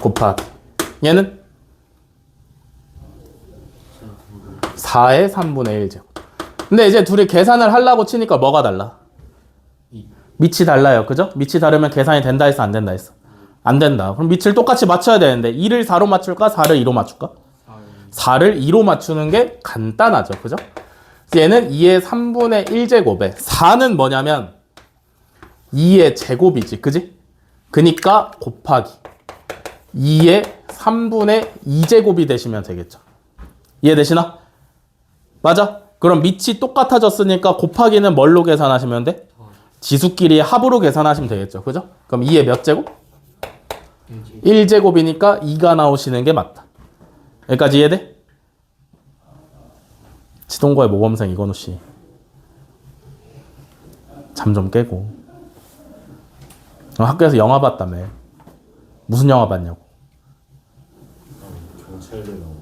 곱하기 얘는 4의 3분의 1제곱. 근데 이제 둘이 계산을 하려고 치니까 뭐가 달라? 밑이 달라요. 그죠? 밑이 다르면 계산이 된다 했어? 안 된다 했어? 안 된다. 그럼 밑을 똑같이 맞춰야 되는데 2를 4로 맞출까? 4를 2로 맞출까? 4를 2로 맞추는 게 간단하죠. 그죠? 얘는 2의 3분의 1제곱에 4는 뭐냐면 2의 제곱이지. 그지? 그니까 곱하기 2의 3분의 2제곱이 되시면 되겠죠. 이해되시나? 맞아? 그럼 밑이 똑같아졌으니까 곱하기는 뭘로 계산하시면 돼? 지수끼리 합으로 계산하시면 되겠죠. 그죠? 그럼 2의 몇 제곱? 1제곱이니까 2가 나오시는 게 맞다. 여기까지 이해돼? 지동거의 모범생 이건우 씨. 잠 좀 깨고. 학교에서 영화 봤다며. 무슨 영화 봤냐고. 경찰들 나오고.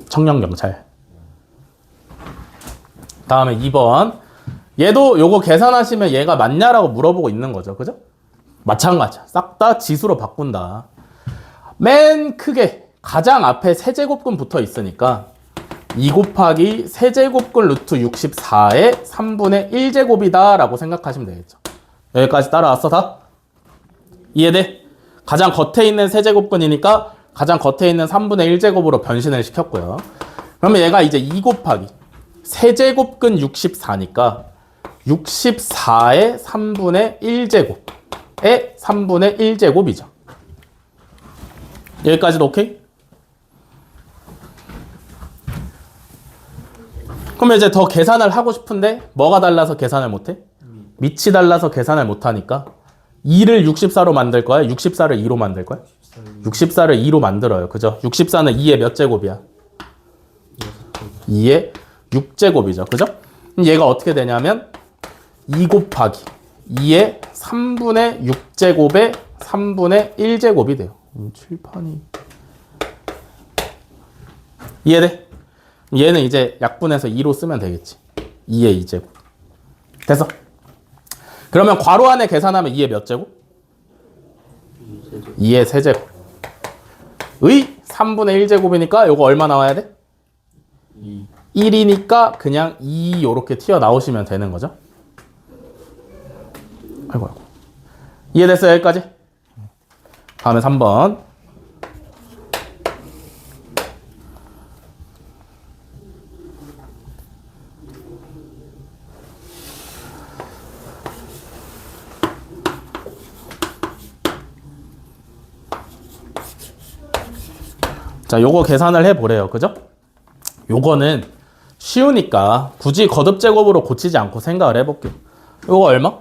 청년경찰. 다음에 2번. 얘도 요거 계산하시면 얘가 맞냐라고 물어보고 있는 거죠. 그죠? 마찬가지야. 싹 다 지수로 바꾼다. 맨 크게 가장 앞에 세제곱근 붙어 있으니까 2 곱하기 세제곱근 루트 64의 3분의 1제곱이다 라고 생각하시면 되겠죠. 여기까지 따라왔어 다? 이해돼? 가장 겉에 있는 세제곱근이니까 가장 겉에 있는 3분의 1제곱으로 변신을 시켰고요. 그러면 얘가 이제 2 곱하기 세제곱근 64니까 64의 3분의 1제곱의 3분의 1제곱이죠. 여기까지도 오케이? 그러면 이제 더 계산을 하고 싶은데 뭐가 달라서 계산을 못해? 밑이 달라서 계산을 못하니까 2를 64로 만들 거야? 64를 2로 만들 거야? 64를 2로 만들어요. 그죠? 64는 2의 몇 제곱이야? 2의 6제곱이죠. 그죠? 그럼 얘가 어떻게 되냐면 2 곱하기 2의 3분의 6제곱의 3분의 1제곱이 돼요. 칠판이 이해돼? 얘는 이제 약분해서 2로 쓰면 되겠지. 2의 2제곱. 됐어? 그러면 괄호 안에 계산하면 2의 몇 제곱? 2의 세제곱. 의 3분의 1제곱이니까 요거 얼마 나와야 돼? 1이니까 그냥 2 요렇게 튀어나오시면 되는 거죠. 아이고. 이해됐어요? 여기까지? 다음에 3번. 자, 요거 계산을 해보래요. 그죠? 요거는 쉬우니까 굳이 거듭제곱으로 고치지 않고 생각을 해볼게요. 요거 얼마?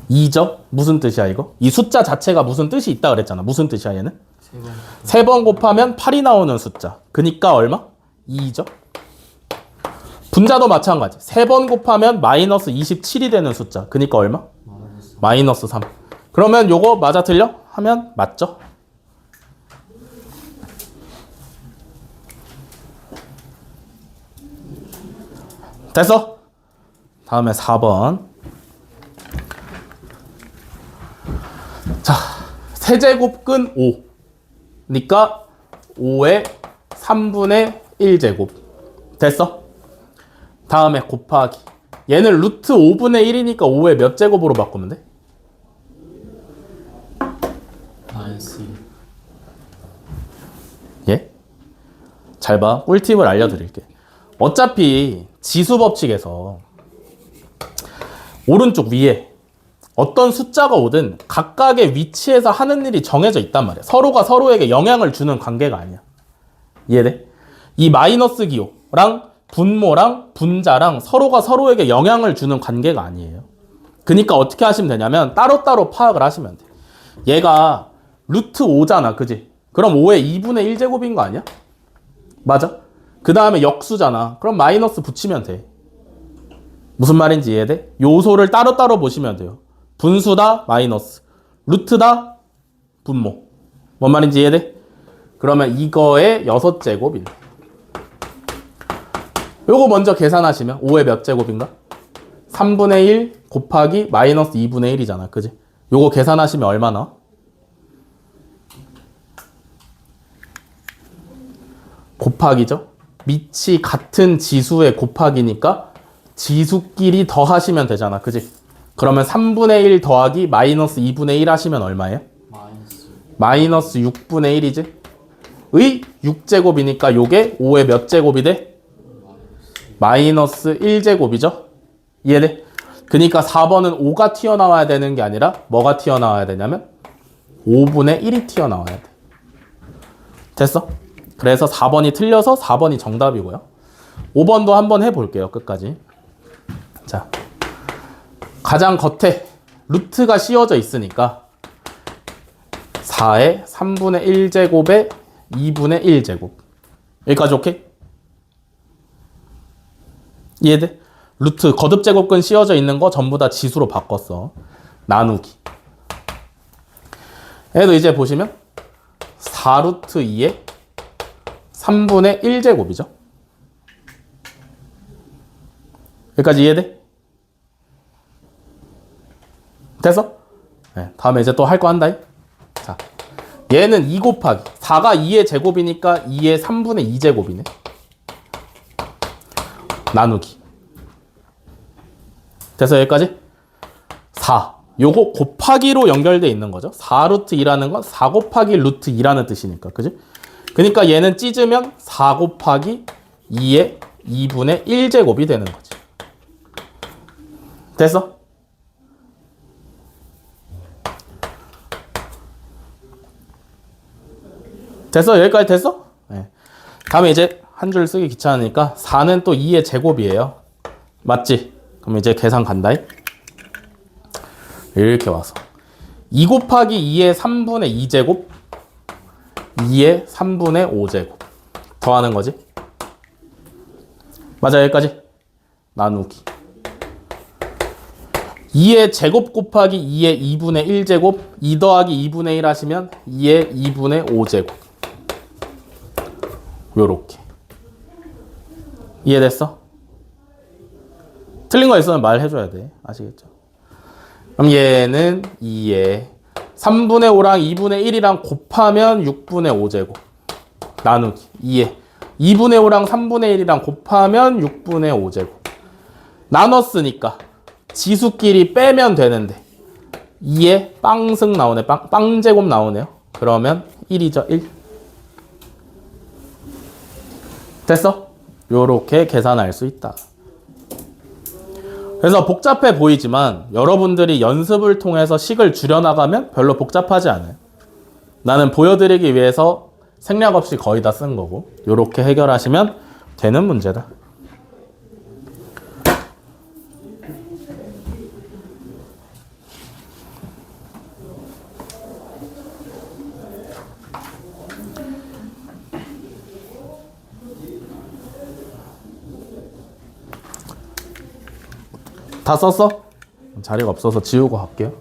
2죠? 무슨 뜻이야 이거? 이 숫자 자체가 무슨 뜻이 있다 그랬잖아. 무슨 뜻이야 얘는? 3번 곱하면 8이 나오는 숫자. 그니까 얼마? 2죠? 분자도 마찬가지. 3번 곱하면 마이너스 27이 되는 숫자. 그니까 얼마? 마이너스 3. 그러면 요거 맞아 틀려? 하면 맞죠? 됐어? 다음에 4번. 자, 세제곱근 5. 니까 5의 3분의 1제곱. 됐어? 다음에 곱하기. 얘는 루트 5분의 1이니까 5의 몇 제곱으로 바꾸면 돼? 마이너스 2. 예? 잘 봐. 꿀팁을 알려드릴게. 어차피 지수법칙에서 오른쪽 위에 어떤 숫자가 오든 각각의 위치에서 하는 일이 정해져 있단 말이야. 서로가 서로에게 영향을 주는 관계가 아니야. 이해돼? 이 마이너스 기호랑 분모랑 분자랑 서로가 서로에게 영향을 주는 관계가 아니에요. 그러니까 어떻게 하시면 되냐면 따로따로 파악을 하시면 돼. 얘가 루트 5잖아. 그지? 그럼 5의 2분의 1제곱인 거 아니야? 맞아? 그 다음에 역수잖아. 그럼 마이너스 붙이면 돼. 무슨 말인지 이해돼? 요소를 따로따로 보시면 돼요. 분수다 마이너스, 루트다 분모. 뭔 말인지 이해돼? 그러면 이거의 6제곱이네. 요거 먼저 계산하시면 5의 몇 제곱인가? 3분의 1 곱하기 마이너스 2분의 1이잖아. 그지? 요거 계산하시면 얼마 나와? 곱하기죠? 밑이 같은 지수의 곱하기니까 지수끼리 더하시면 되잖아. 그지? 그러면 3분의 1 더하기 마이너스 2분의 1 하시면 얼마예요? 마이너스 6분의 1이지? 의 6제곱이니까 요게 5의 몇 제곱이 돼? 마이너스 1제곱이죠? 이해돼? 그니까 4번은 5가 튀어나와야 되는 게 아니라 뭐가 튀어나와야 되냐면 5분의 1이 튀어나와야 돼. 됐어? 그래서 4번이 틀려서 4번이 정답이고요. 5번도 한번 해볼게요. 끝까지. 자, 가장 겉에 루트가 씌워져 있으니까 4의 3분의 1제곱에 2분의 1제곱. 여기까지 오케이? 이해돼? 루트 거듭제곱근 씌워져 있는 거 전부 다 지수로 바꿨어. 나누기. 얘도 이제 보시면 4루트 2에 3분의 1제곱이죠. 여기까지 이해돼? 됐어? 네, 다음에 이제 또 할 거 한다. 자, 얘는 2 곱하기 4가 2의 제곱이니까 2의 3분의 2제곱이네. 나누기. 됐어? 여기까지? 4. 요거 곱하기로 연결돼 있는 거죠. 4루트 2라는 건 4 곱하기 루트 2라는 뜻이니까. 그지? 그러니까 얘는 찢으면 4 곱하기 2의 2분의 1제곱이 되는 거지. 됐어? 됐어? 여기까지 됐어? 네. 다음에 이제 한 줄 쓰기 귀찮으니까 4는 또 2의 제곱이에요. 맞지? 그럼 그럼 이제 계산 간다. 이렇게 와서 2 곱하기 2의 3분의 2제곱 2의 3분의 5제곱 더하는 거지. 맞아, 여기까지. 나누기 2의 제곱 곱하기 2의 2분의 1제곱 2 더하기 2분의 1 하시면 2의 2분의 5제곱 요렇게. 이해됐어? 틀린 거 있으면 말해줘야 돼. 아시겠죠? 그럼 얘는 2의 3분의 5랑 2분의 1이랑 곱하면 6분의 5제곱 나누기 2의 2분의 5랑 3분의 1이랑 곱하면 6분의 5제곱 나눴으니까 지수끼리 빼면 되는데 2의 빵승 나오네. 빵제곱 나오네요. 그러면 1이죠. 1. 됐어? 요렇게 계산할 수 있다. 그래서 복잡해 보이지만 여러분들이 연습을 통해서 식을 줄여나가면 별로 복잡하지 않아요. 나는 보여드리기 위해서 생략 없이 거의 다 쓴 거고 요렇게 해결하시면 되는 문제다. 다 썼어? 자리가 없어서 지우고 갈게요.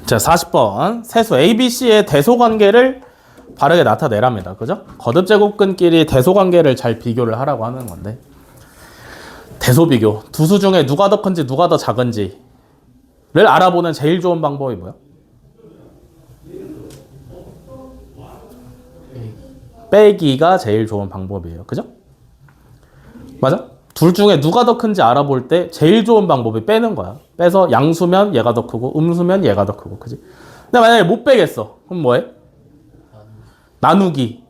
자, 40번. 세수 ABC의 대소관계를 바르게 나타내랍니다. 그죠? 거듭제곱근끼리 대소관계를 잘 비교를 하라고 하는 건데 대소비교. 두 수 중에 누가 더 큰지 누가 더 작은지를 알아보는 제일 좋은 방법이 뭐야? 빼기가 제일 좋은 방법이에요. 그죠? 맞아? 둘 중에 누가 더 큰지 알아볼 때 제일 좋은 방법이 빼는 거야. 빼서 양수면 얘가 더 크고 음수면 얘가 더 크고. 그지? 근데 만약에 못 빼겠어. 그럼 뭐해? 나누기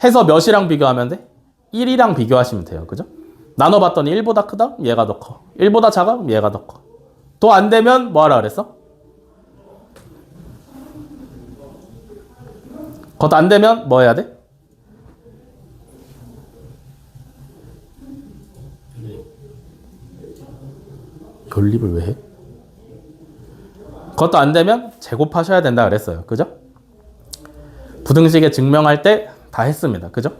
해서 몇이랑 비교하면 돼? 1이랑 비교하시면 돼요. 그죠? 나눠봤더니 1보다 크다? 얘가 더 커. 1보다 작아? 얘가 더 커. 또 안 되면 뭐 하라 그랬어? 그것도 안 되면 뭐 해야 돼? 연립을 왜 해? 그것도 안 되면 제곱하셔야 된다 그랬어요. 그죠? 부등식에 증명할 때 다 했습니다. 그죠?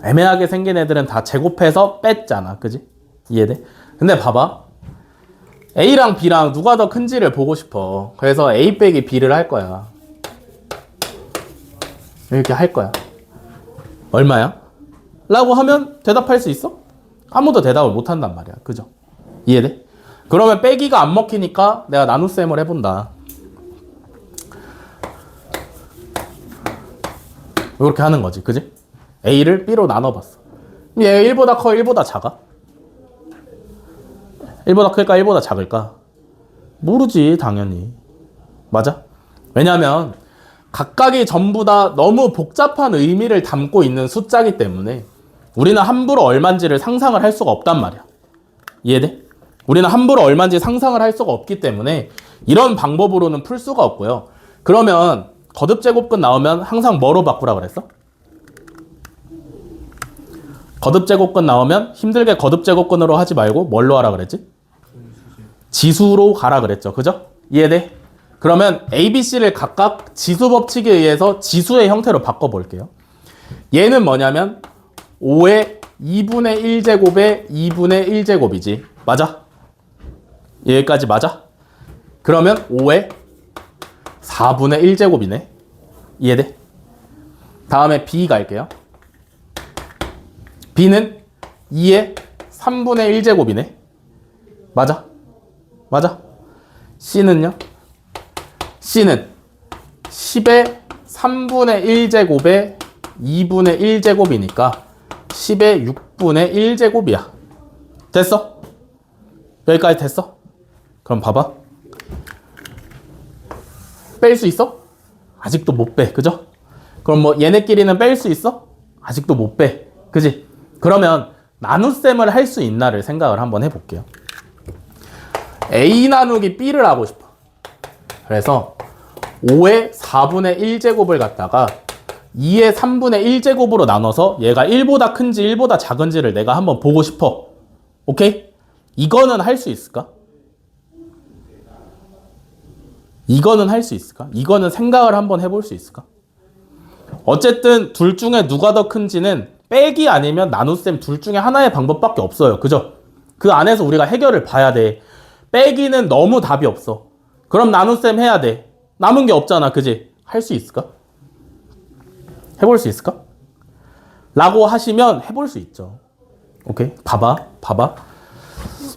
애매하게 생긴 애들은 다 제곱해서 뺐잖아. 그지? 이해돼? 근데 봐봐. A랑 B랑 누가 더 큰지를 보고 싶어. 그래서 A 빼기 B를 할 거야. 이렇게 할 거야. 얼마야? 라고 하면 대답할 수 있어? 아무도 대답을 못 한단 말이야. 그죠? 이해돼? 그러면 빼기가 안 먹히니까 내가 나눗셈을 해본다. 이렇게 하는 거지. 그지? A를 B로 나눠봤어. 얘 1보다 커, 1보다 작아? 1보다 클까, 1보다 작을까? 모르지, 당연히. 맞아? 왜냐면 각각이 전부 다 너무 복잡한 의미를 담고 있는 숫자이기 때문에 우리는 함부로 얼만지를 상상을 할 수가 없단 말이야. 이해돼? 우리는 함부로 얼마인지 상상을 할 수가 없기 때문에 이런 방법으로는 풀 수가 없고요. 그러면 거듭제곱근 나오면 항상 뭐로 바꾸라 그랬어? 거듭제곱근 나오면 힘들게 거듭제곱근으로 하지 말고 뭘로 하라 그랬지? 지수로 가라 그랬죠. 그죠? 이해돼? 그러면 ABC를 각각 지수법칙에 의해서 지수의 형태로 바꿔볼게요. 얘는 뭐냐면 5의 2분의 1제곱의 2분의 1제곱이지. 맞아? 여기까지 맞아? 그러면 5의 4분의 1제곱이네. 이해돼? 다음에 B 갈게요. B는 2의 3분의 1제곱이네. 맞아? 맞아? C는요? C는 10의 3분의 1제곱에 2분의 1제곱이니까 10의 6분의 1제곱이야. 됐어? 여기까지 됐어? 그럼 봐봐. 뺄 수 있어? 아직도 못 빼. 그죠? 그럼 뭐 얘네끼리는 뺄 수 있어? 아직도 못 빼. 그지? 그러면 나눗셈을 할 수 있나를 생각을 한번 해볼게요. A 나누기 B를 하고 싶어. 그래서 5의 4분의 1제곱을 갖다가 2의 3분의 1제곱으로 나눠서 얘가 1보다 큰지 1보다 작은지를 내가 한번 보고 싶어. 오케이? 이거는 할 수 있을까? 이거는 할 수 있을까? 이거는 생각을 한번 해볼 수 있을까? 어쨌든 둘 중에 누가 더 큰지는 빼기 아니면 나눗셈 둘 중에 하나의 방법밖에 없어요. 그죠? 그 안에서 우리가 해결을 봐야 돼. 빼기는 너무 답이 없어. 그럼 나눗셈 해야 돼. 남은 게 없잖아. 그지? 할 수 있을까? 해볼 수 있을까? 라고 하시면 해볼 수 있죠. 오케이? 봐봐.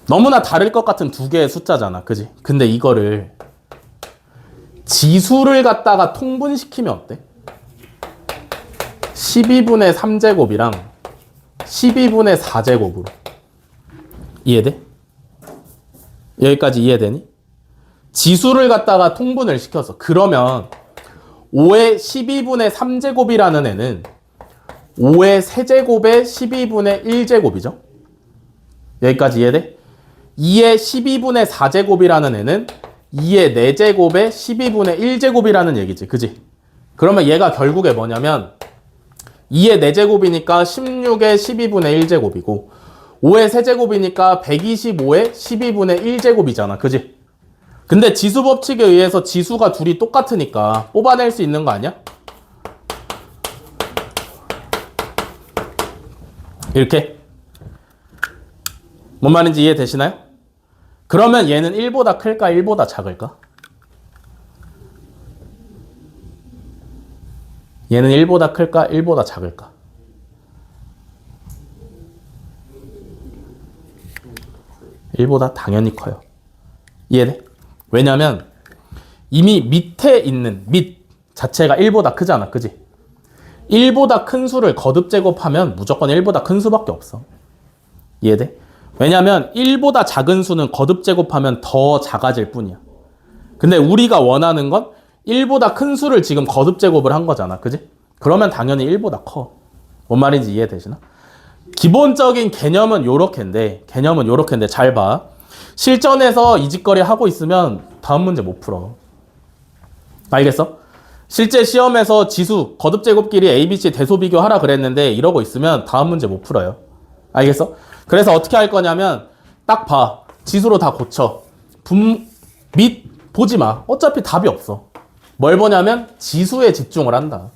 너무나 다를 것 같은 두 개의 숫자잖아. 그지? 근데 이거를 지수를 갖다가 통분시키면 어때? 12분의 3제곱이랑 12분의 4제곱으로. 이해돼? 여기까지 이해되니? 지수를 갖다가 통분을 시켜서. 그러면 5의 12분의 3제곱이라는 애는 5의 세제곱의 12분의 1제곱이죠. 여기까지 이해돼? 2의 12분의 4제곱이라는 애는 2의 4제곱의 12분의 1제곱이라는 얘기지. 그지? 그러면 얘가 결국에 뭐냐면 2의 4제곱이니까 16의 12분의 1제곱이고 5의 세제곱이니까 125의 12분의 1제곱이잖아. 그지? 근데 지수 법칙에 의해서 지수가 둘이 똑같으니까 뽑아낼 수 있는 거 아니야? 이렇게. 뭔 말인지 이해되시나요? 그러면 얘는 1보다 클까 1보다 작을까? 얘는 1보다 클까 1보다 작을까? (1보다) 당연히 커요. 이해돼? 왜냐면 이미 밑에 있는 밑 자체가 1보다 크잖아. 그지? 1보다 큰 수를 거듭 제곱하면 무조건 1보다 큰 수밖에 없어. 이해돼? 왜냐면 1보다 작은 수는 거듭 제곱하면 더 작아질 뿐이야. 근데 우리가 원하는 건 1보다 큰 수를 지금 거듭 제곱을 한 거잖아. 그지? 그러면 당연히 1보다 커. 뭔 말인지 이해되시나? 기본적인 개념은 요렇게인데 잘 봐. 실전에서 이 짓거리 하고 있으면 다음 문제 못 풀어. 알겠어? 실제 시험에서 지수, 거듭 제곱끼리 A, B, C 대소 비교하라 그랬는데 이러고 있으면 다음 문제 못 풀어요. 알겠어? 그래서 어떻게 할 거냐면 딱 봐. 지수로 다 고쳐. 밑 보지 마. 어차피 답이 없어. 뭘 보냐면 지수에 집중을 한다.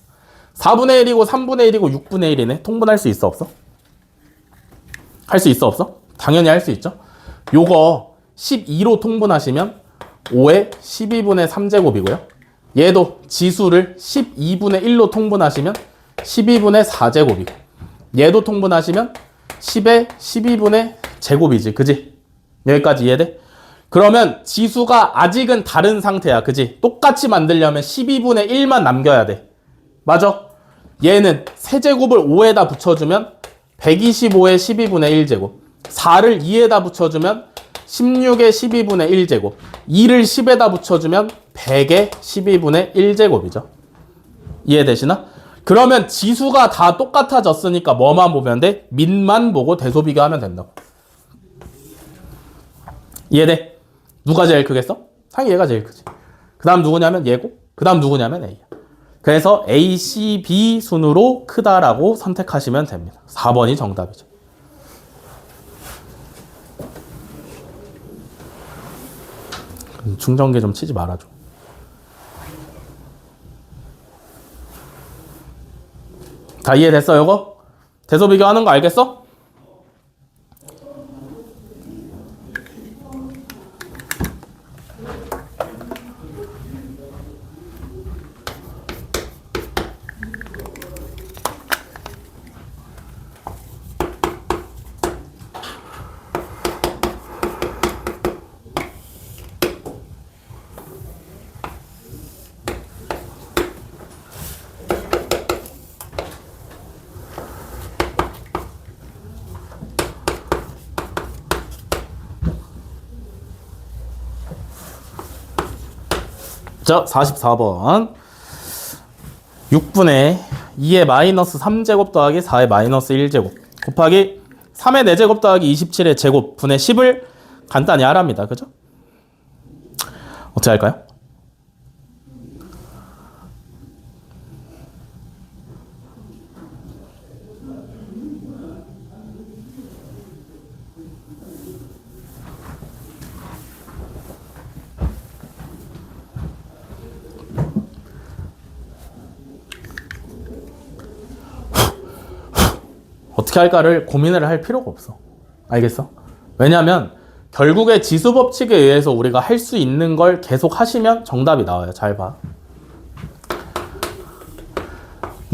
4분의 1이고 3분의 1이고 6분의 1이네. 통분할 수 있어 없어? 할 수 있어 없어? 당연히 할 수 있죠. 요거 12로 통분하시면 5의 12분의 3제곱이고요. 얘도 지수를 12분의 1로 통분하시면 12분의 4제곱이고 얘도 통분하시면 10의 12분의 제곱이지. 그지? 여기까지 이해돼? 그러면 지수가 아직은 다른 상태야. 그지? 똑같이 만들려면 12분의 1만 남겨야 돼. 맞아? 얘는 세제곱을 5에다 붙여주면 125의 12분의 1제곱 4를 2에다 붙여주면 16의 12분의 1제곱 2를 10에다 붙여주면 100의 12분의 1제곱이죠. 이해되시나? 그러면 지수가 다 똑같아졌으니까 뭐만 보면 돼? 밑만 보고 대소 비교하면 된다고. 이해돼? 누가 제일 크겠어? 당연히 얘가 제일 크지. 그 다음 누구냐면 얘고 그 다음 누구냐면 A야. 그래서 A, C, B 순으로 크다라고 선택하시면 됩니다. 4번이 정답이죠. 충전기 좀 치지 말아줘. 다 이해됐어, 요거? 대소 비교하는 거 알겠어? 자, 44번. 6분의 2의 마이너스 3제곱 더하기 4의 마이너스 1제곱 곱하기 3의 4제곱 더하기 27의 제곱 분의 10을 간단히 하랍니다. 그죠? 어떻게 할까요? 어떻게 할까를 고민을 할 필요가 없어. 알겠어? 왜냐면 결국에 지수 법칙에 의해서 우리가 할 수 있는 걸 계속 하시면 정답이 나와요. 잘 봐.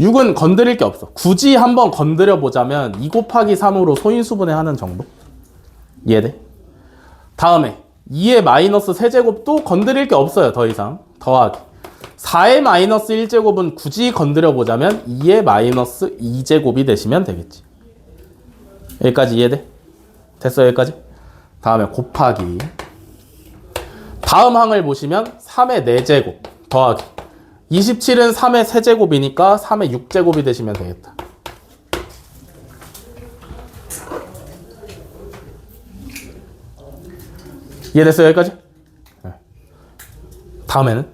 6은 건드릴 게 없어. 굳이 한번 건드려 보자면 2 곱하기 3으로 소인수분해 하는 정도? 이해돼? 다음에 2의 마이너스 세제곱도 건드릴 게 없어요. 더 이상. 더하기 4의 마이너스 1제곱은 굳이 건드려 보자면 2의 마이너스 2제곱이 되시면 되겠지. 여기까지 이해돼? 됐어 여기까지? 다음에 곱하기 다음 항을 보시면 3의 4제곱 더하기 27은 3의 세제곱이니까 3의 6제곱이 되시면 되겠다. 이해됐어요 여기까지? 네. 다음에는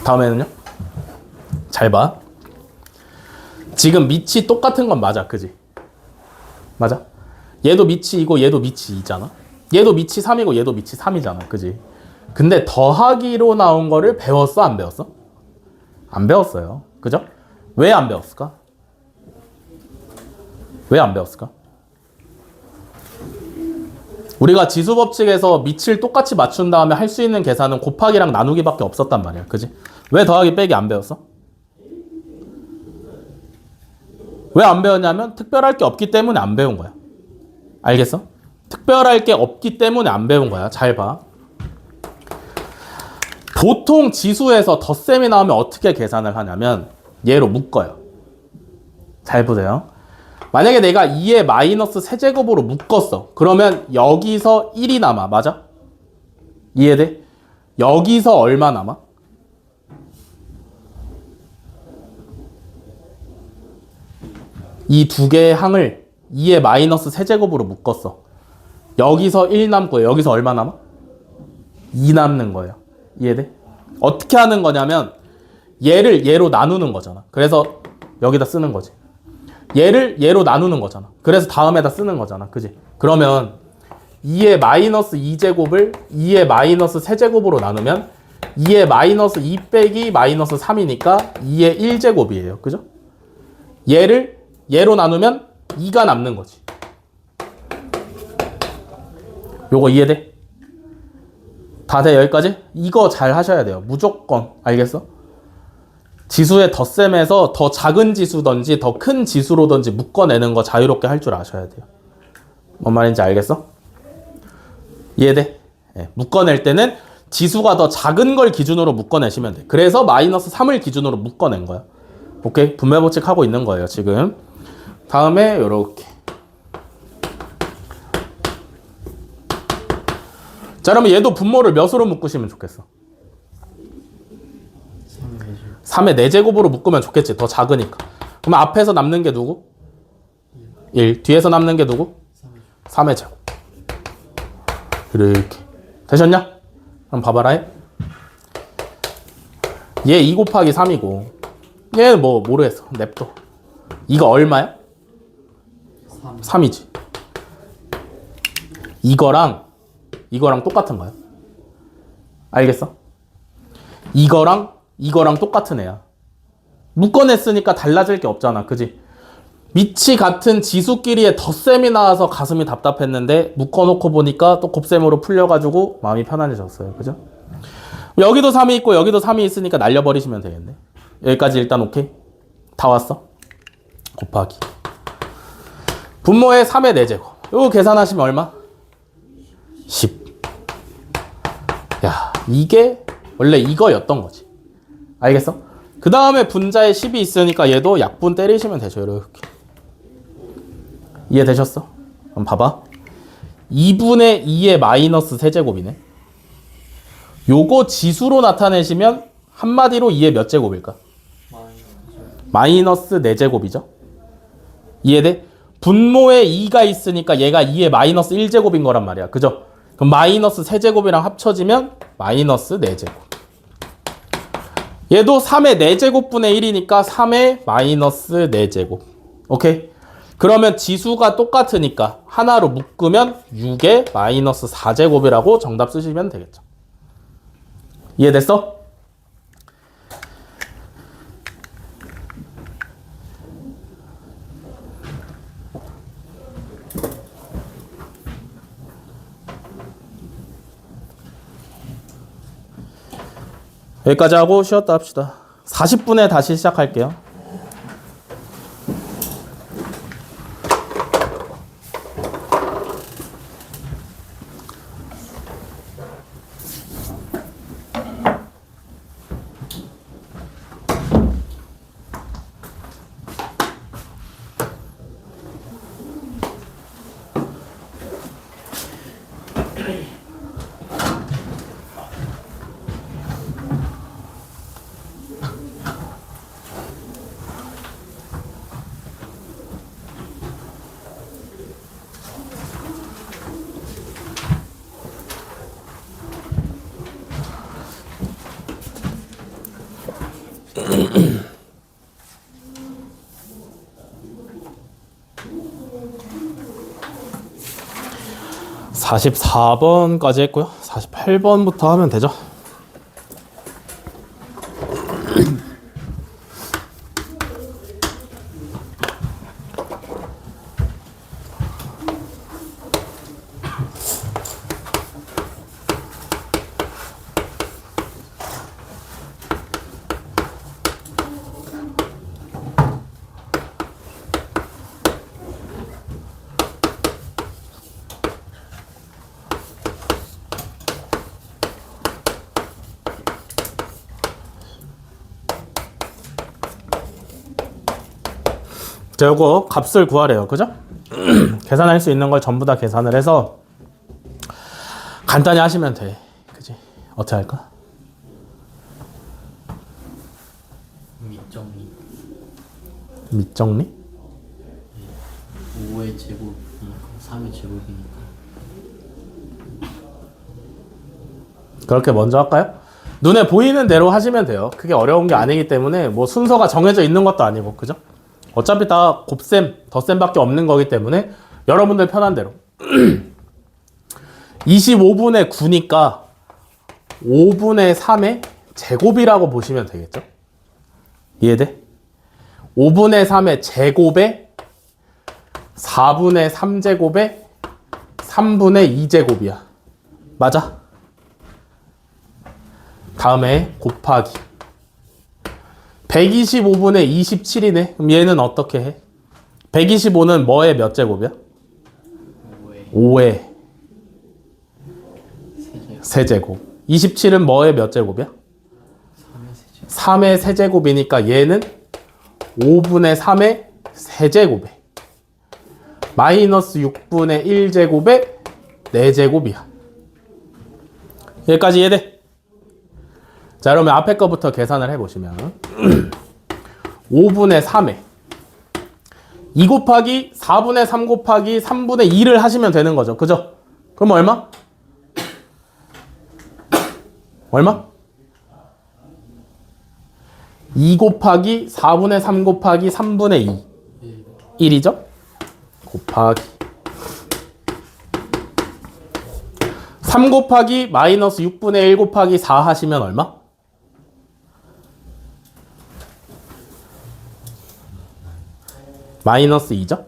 다음에는요? 잘 봐. 지금 밑이 똑같은 건 맞아. 그지? 맞아? 얘도 밑이 이고 얘도 밑이 2잖아. 얘도 밑이 3이고 얘도 밑이 3이잖아. 그지? 근데 더하기로 나온 거를 배웠어? 안 배웠어? 안 배웠어요. 그죠? 왜 안 배웠을까? 왜 안 배웠을까? 우리가 지수 법칙에서 밑을 똑같이 맞춘 다음에 할 수 있는 계산은 곱하기랑 나누기밖에 없었단 말이야. 그지? 왜 더하기 빼기 안 배웠어? 왜 안 배웠냐면 특별할 게 없기 때문에 안 배운 거야. 알겠어? 특별할 게 없기 때문에 안 배운 거야. 잘 봐. 보통 지수에서 덧셈이 나오면 어떻게 계산을 하냐면 얘로 묶어요. 잘 보세요. 만약에 내가 2의 마이너스 세제곱으로 묶었어. 그러면 여기서 1이 남아. 맞아? 이해돼? 여기서 얼마 남아? 이 두 개의 항을 2의 마이너스 세제곱으로 묶었어. 여기서 1 남고 여기서 얼마 남아? 2 남는 거예요. 이해돼? 어떻게 하는 거냐면 얘를 얘로 나누는 거잖아. 그래서 여기다 쓰는 거지. 얘를 얘로 나누는 거잖아. 그래서 다음에다 쓰는 거잖아. 그지? 그러면 2의 마이너스 2제곱을 2의 마이너스 세제곱으로 나누면 2의 마이너스 2 빼기 마이너스 3이니까 2의 1제곱이에요. 그죠? 얘를 얘로 나누면 2가 남는 거지. 요거 이해돼? 다 돼? 여기까지? 이거 잘 하셔야 돼요. 무조건. 알겠어? 지수의 덧셈에서 더 작은 지수든지 더 큰 지수로든지 묶어내는 거 자유롭게 할 줄 아셔야 돼요. 뭔 말인지 알겠어? 이해돼? 네. 묶어낼 때는 지수가 더 작은 걸 기준으로 묶어내시면 돼. 그래서 마이너스 3을 기준으로 묶어낸 거야. 오케이? 분배 법칙 하고 있는 거예요, 지금. 다음에 요렇게. 자, 그러면 얘도 분모를 몇으로 묶으시면 좋겠어? 3의 4제곱으로 묶으면 좋겠지. 더 작으니까. 그럼 앞에서 남는 게 누구? 1. 뒤에서 남는 게 누구? 3의 제곱. 이렇게. 되셨냐? 그럼 봐봐라. 얘 2 곱하기 3이고 얘는 뭐 모르겠어. 냅둬. 이거 얼마야? 3이지. 이거랑 똑같은 거야. 알겠어? 이거랑 똑같은 애야. 묶어냈으니까 달라질 게 없잖아. 그지? 밑이 같은 지수끼리의 덧셈이 나와서 가슴이 답답했는데 묶어놓고 보니까 또 곱셈으로 풀려가지고 마음이 편안해졌어요. 그죠? 여기도 3이 있고 여기도 3이 있으니까 날려버리시면 되겠네. 여기까지 일단 오케이? 다 왔어? 곱하기 분모의 3의 4제곱. 이거 계산하시면 얼마? 10. 야, 이게 원래 이거였던 거지. 알겠어? 그 다음에 분자에 10이 있으니까 얘도 약분 때리시면 되죠. 이렇게. 이해되셨어? 그럼 봐봐. 2분의 2의 마이너스 세제곱이네. 요거 지수로 나타내시면 한마디로 2의 몇 제곱일까? 마이너스 4제곱이죠. 이해돼? 분모에 2가 있으니까 얘가 2의 마이너스 1제곱인 거란 말이야. 그죠? 그럼 마이너스 세제곱이랑 합쳐지면 마이너스 4제곱. 얘도 3의 4제곱분의 1이니까 3의 마이너스 4제곱. 오케이? 그러면 지수가 똑같으니까 하나로 묶으면 6의 마이너스 4제곱이라고 정답 쓰시면 되겠죠. 이해됐어? 여기까지 하고 쉬었다 합시다. 40분에 다시 시작할게요. (44번까지) 했고요. 48번부터 하면 되죠. 자, 요거 값을 구하래요. 그죠? 계산할 수 있는 걸 전부 다 계산을 해서 간단히 하시면 돼. 그지? 어떻게 할까? 밑정리. 밑정리? 5의 제곱이니까 3의 제곱이니까. 그렇게 먼저 할까요? 눈에 보이는 대로 하시면 돼요. 그게 어려운 게 아니기 때문에 뭐 순서가 정해져 있는 것도 아니고. 그죠? 어차피 다 곱셈, 덧셈밖에 없는 거기 때문에 여러분들 편한 대로 25분의 9니까 5분의 3의 제곱이라고 보시면 되겠죠? 이해돼? 5분의 3의 제곱에 4분의 3제곱에 3분의 2제곱이야. 맞아? 다음에 곱하기 125분의 27이네. 그럼 얘는 어떻게 해? 125는 뭐의 몇 제곱이야? 5의 세제곱. 27은 뭐의 몇 제곱이야? 3의 세제곱이니까 얘는 5분의 3의 세제곱에 마이너스 6분의 1제곱에 4제곱이야. 여기까지 이해돼? 자, 그러면 앞에 거부터 계산을 해보시면 5분의 3에 2 곱하기 4분의 3 곱하기 3분의 2를 하시면 되는 거죠. 그죠? 그럼 얼마? 얼마? 2 곱하기 4분의 3 곱하기 3분의 2 1이죠? 곱하기 3 곱하기 마이너스 6분의 1 곱하기 4 하시면 얼마? 마이너스 2죠?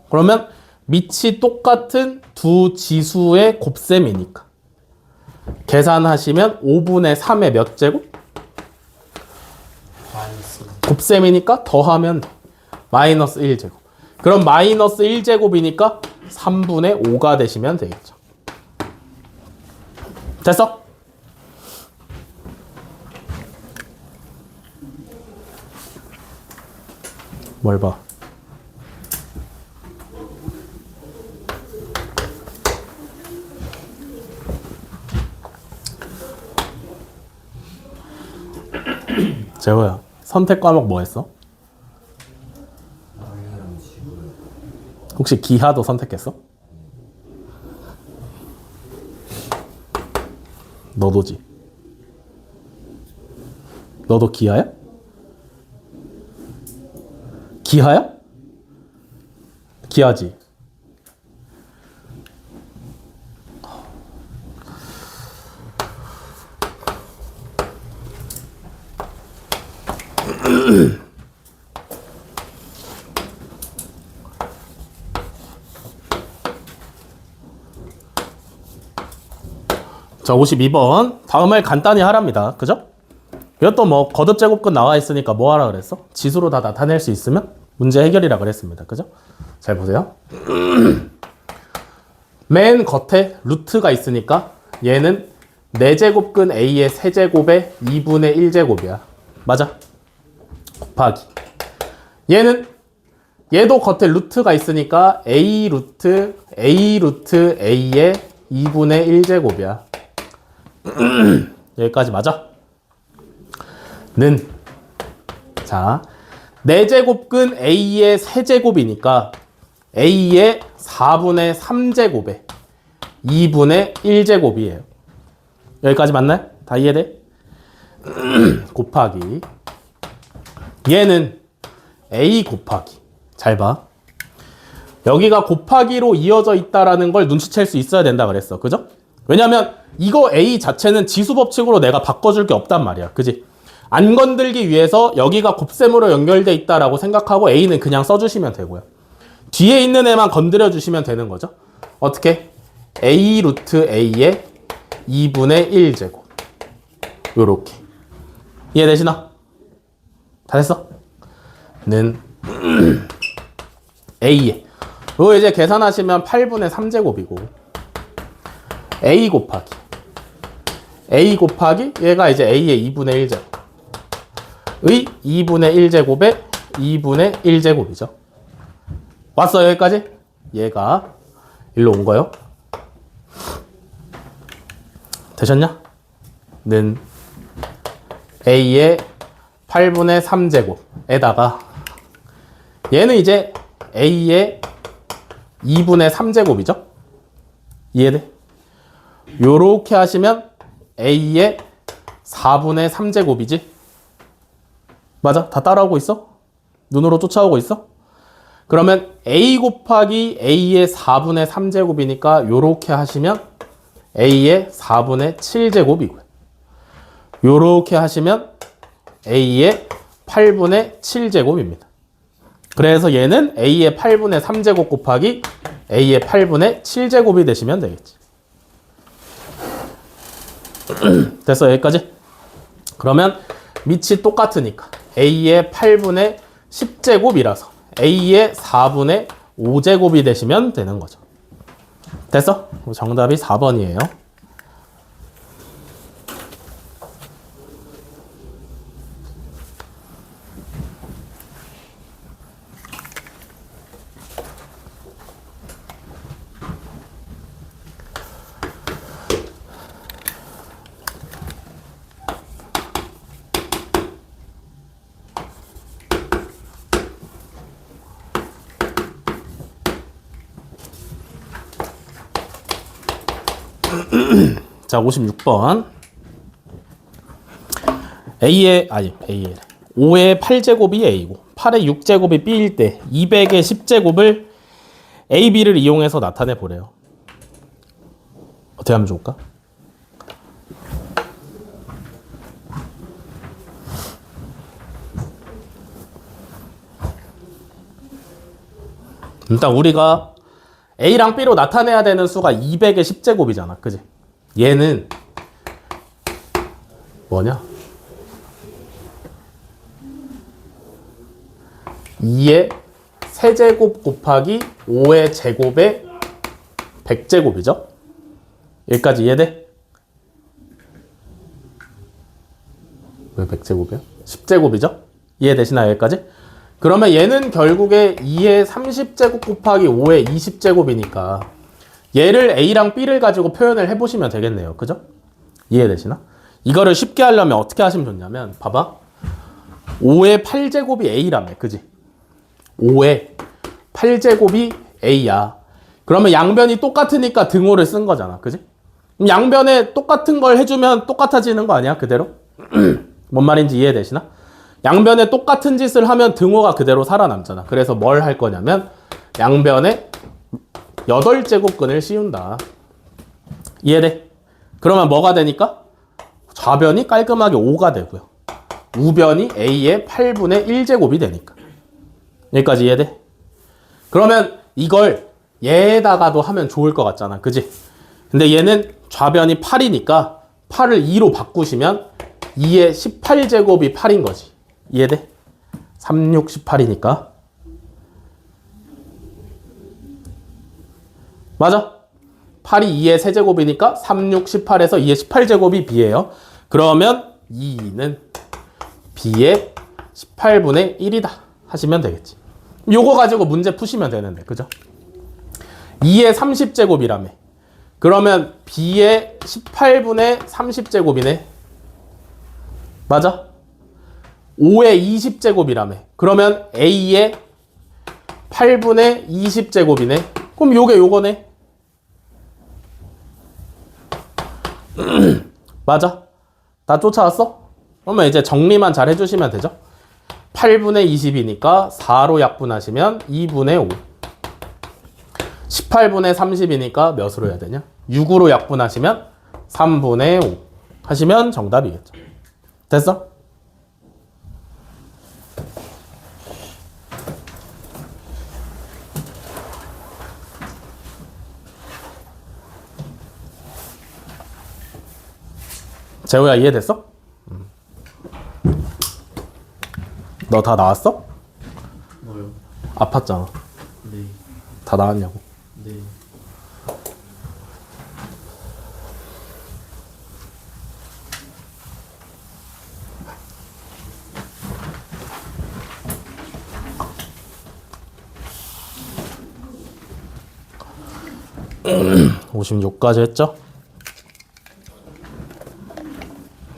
그러면 밑이 똑같은 두 지수의 곱셈이니까 계산하시면 5분의 3의 몇 제곱? 곱셈이니까 더하면 돼. 마이너스 1제곱. 그럼 마이너스 1제곱이니까 3분의 5가 되시면 되겠죠. 됐어? 뭘 봐? 재호야, 선택 과목 뭐 했어? 혹시 기하도 선택했어? 너도지? 너도 기하야? 기하야? 기하지? 자, 52번. 다음을 간단히 하랍니다. 그죠? 이것도 뭐 거듭 제곱근 나와 있으니까 뭐 하라 그랬어? 지수로 다 나타낼 수 있으면 문제 해결이라 그랬습니다. 그죠? 잘 보세요. 맨 겉에 루트가 있으니까 얘는 4제곱근 A의 세제곱의 2분의 1제곱이야. 맞아? 곱하기. 얘도 겉에 루트가 있으니까 A 루트 A의 2분의 1제곱이야. 여기까지 맞아? 자, 4제곱근 A의 세제곱이니까 A의 4분의 3제곱에 2분의 1제곱이에요. 여기까지 맞나요? 다 이해돼? 곱하기. 얘는 A 곱하기. 잘 봐. 여기가 곱하기로 이어져 있다라는 걸 눈치챌 수 있어야 된다 그랬어. 그죠? 왜냐면 이거 A 자체는 지수 법칙으로 내가 바꿔줄 게 없단 말이야. 그지? 안 건들기 위해서 여기가 곱셈으로 연결돼 있다라고 생각하고 A는 그냥 써주시면 되고요. 뒤에 있는 애만 건드려 주시면 되는 거죠. 어떻게? A 루트 A의 2분의 1제곱. 요렇게. 이해되시나? 다 됐어? 는 A에. 이거 이제 계산하시면 8분의 3제곱이고 A 곱하기 얘가 이제 A의 2분의 1제곱 의 2분의 1제곱의 2분의 1제곱이죠. 왔어 여기까지? 얘가 일로 온 거요. 되셨냐? 는 A의 8분의 3제곱에다가 얘는 이제 A의 2분의 3제곱이죠. 이해돼? 요렇게 하시면 A의 4분의 3제곱이지? 맞아? 다 따라오고 있어? 눈으로 쫓아오고 있어? 그러면 A 곱하기 A의 4분의 3제곱이니까 요렇게 하시면 A의 4분의 7제곱이고요. 요렇게 하시면 A의 8분의 7제곱입니다. 그래서 얘는 A의 8분의 3제곱 곱하기 A의 8분의 7제곱이 되시면 되겠지. 됐어 여기까지? 그러면 밑이 똑같으니까 A의 8분의 10제곱이라서 A의 4분의 5제곱이 되시면 되는 거죠. 됐어? 정답이 4번이에요. 자, 56번. A의 5의 8제곱이 A고 8의 6제곱이 B일 때 200의 10제곱을 A, B를 이용해서 나타내 보래요. 어떻게 하면 좋을까? 일단 우리가 A랑 B로 나타내야 되는 수가 200의 10제곱이잖아. 그지? 얘는 뭐냐? 2의 세제곱 곱하기 5의 제곱의 100제곱이죠? 여기까지 이해돼? 왜 100제곱이야? 10제곱이죠? 이해되시나요? 여기까지? 그러면 얘는 결국에 2의 30제곱 곱하기 5의 20제곱이니까 얘를 A랑 B를 가지고 표현을 해보시면 되겠네요. 그죠? 이해되시나? 이거를 쉽게 하려면 어떻게 하시면 좋냐면 봐봐. 5의 8제곱이 A라며. 그지? 5의 8제곱이 A야. 그러면 양변이 똑같으니까 등호를 쓴 거잖아. 그지? 그럼 양변에 똑같은 걸 해주면 똑같아지는 거 아니야? 그대로? 뭔 말인지 이해되시나? 양변에 똑같은 짓을 하면 등호가 그대로 살아남잖아. 그래서 뭘 할 거냐면 양변에 8제곱근을 씌운다. 이해돼? 그러면 뭐가 되니까? 좌변이 깔끔하게 5가 되고요. 우변이 A의 8분의 1제곱이 되니까. 여기까지 이해돼? 그러면 이걸 얘에다가도 하면 좋을 것 같잖아. 그지? 근데 얘는 좌변이 8이니까 8을 2로 바꾸시면 2의 18제곱이 8인 거지. 이해돼? 3, 6, 18이니까. 맞아? 8이 2의 세제곱이니까 3, 6, 18에서 2의 18제곱이 B예요. 그러면 2는 B의 18분의 1이다 하시면 되겠지. 요거 가지고 문제 푸시면 되는데, 그죠? 2의 30제곱이라며. 그러면 B의 18분의 30제곱이네. 맞아? 5의 20제곱이라며. 그러면 A의 8분의 20제곱이네. 그럼 요게 요거네. 맞아? 다 쫓아왔어? 그러면 이제 정리만 잘 해주시면 되죠? 8분의 20이니까 4로 약분하시면 2분의 5. 18분의 30이니까 몇으로 해야 되냐? 6으로 약분하시면 3분의 5 하시면 정답이겠죠. 됐어? 재호야 이해됐어? 너 다 나왔어? 뭐요? 아팠잖아. 네. 다 나왔냐고. 네. 음, 56까지 했죠?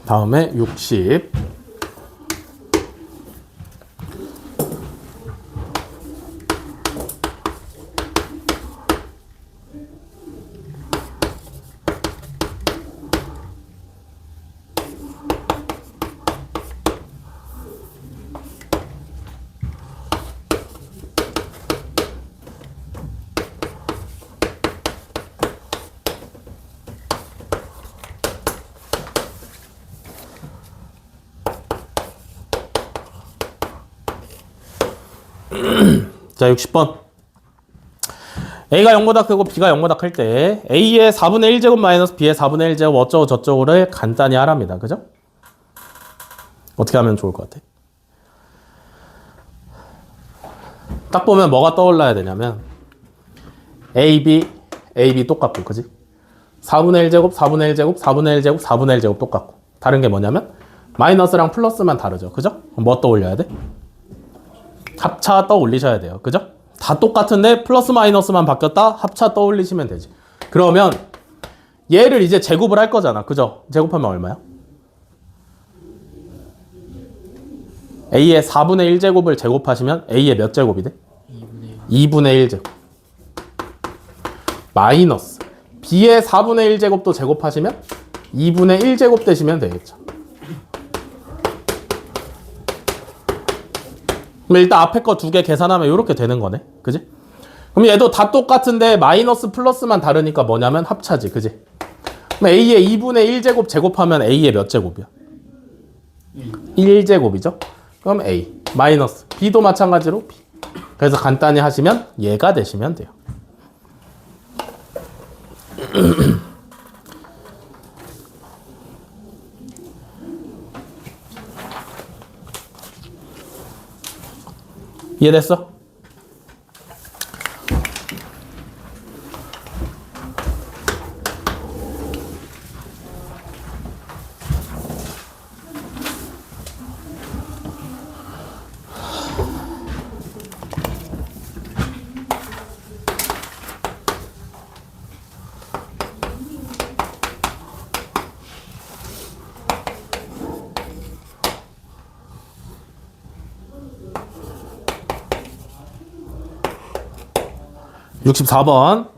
다음에 60. 자, 60번. A가 0보다 크고 B가 0보다 클 때 A의 4분의 1제곱 마이너스 B의 4분의 1제곱 어쩌고 저쩌고를 간단히 하랍니다. 그죠? 어떻게 하면 좋을 것 같아? 딱 보면 뭐가 떠올라야 되냐면 AB 똑같고, 그지? 4분의 1제곱, 4분의 1제곱, 4분의 1제곱, 4분의 1제곱 똑같고. 다른 게 뭐냐면 마이너스랑 플러스만 다르죠. 그죠? 뭐 떠올려야 돼? 합차 떠올리셔야 돼요. 그죠? 다 똑같은데 플러스 마이너스만 바뀌었다? 합차 떠올리시면 되지. 그러면 얘를 이제 제곱을 할 거잖아. 그죠? 제곱하면 얼마야? A의 4분의 1제곱을 제곱하시면 A의 몇 제곱이 돼? 2분의 1제곱. 마이너스 B의 4분의 1제곱도 제곱하시면 2분의 1제곱 되시면 되겠죠. 그럼 일단 앞에 거 두 개 계산하면 이렇게 되는 거네. 그지? 그럼 얘도 다 똑같은데 마이너스 플러스만 다르니까 뭐냐면 합차지. 그지? 그럼 A의 2분의 1제곱 제곱하면 A의 몇 제곱이야? 1제곱이죠? 그럼 A 마이너스 B도 마찬가지로 B. 그래서 간단히 하시면 얘가 되시면 돼요. 이해됐어? 64번.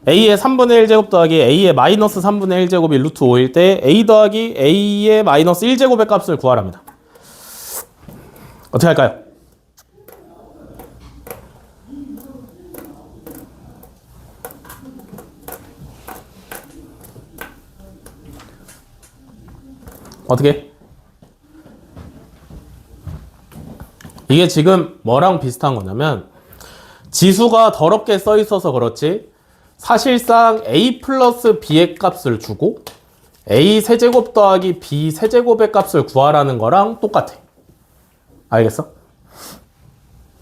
a의 3분의 1제곱 더하기 a의 마이너스 3분의 1제곱이 루트 5일 때 a 더하기 a의 마이너스 1제곱의 값을 구하랍니다. 어떻게 할까요? 어떻게? 이게 지금 뭐랑 비슷한 거냐면 지수가 더럽게 써 있어서 그렇지 사실상 a 플러스 b의 값을 주고 a 세제곱 더하기 b 세제곱의 값을 구하라는 거랑 똑같아. 알겠어?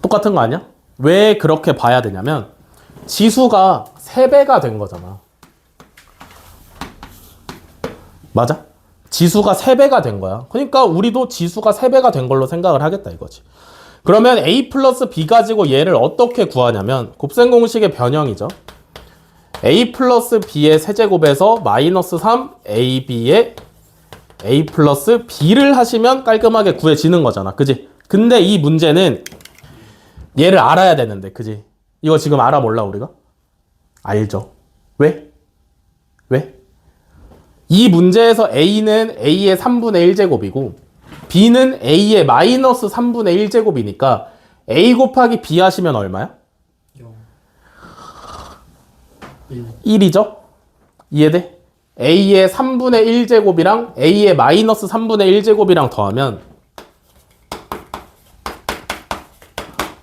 똑같은 거 아니야? 왜 그렇게 봐야 되냐면 지수가 3배가 된 거잖아. 맞아? 지수가 3배가 된 거야. 그러니까 우리도 지수가 3배가 된 걸로 생각을 하겠다 이거지. 그러면 a 플러스 b 가지고 얘를 어떻게 구하냐면 곱셈 공식의 변형이죠. a 플러스 b의 세제곱에서 마이너스 3 ab의 a 플러스 b를 하시면 깔끔하게 구해지는 거잖아. 그지? 근데 이 문제는 얘를 알아야 되는데 그지? 이거 지금 알아 몰라 우리가? 알죠. 왜? 왜? 이 문제에서 a는 a의 3분의 1제곱이고 b는 a의 마이너스 3분의 1제곱이니까 a 곱하기 b 하시면 얼마야? 0 1이죠? 이해돼? a의 3분의 1제곱이랑 a의 마이너스 3분의 1제곱이랑 더하면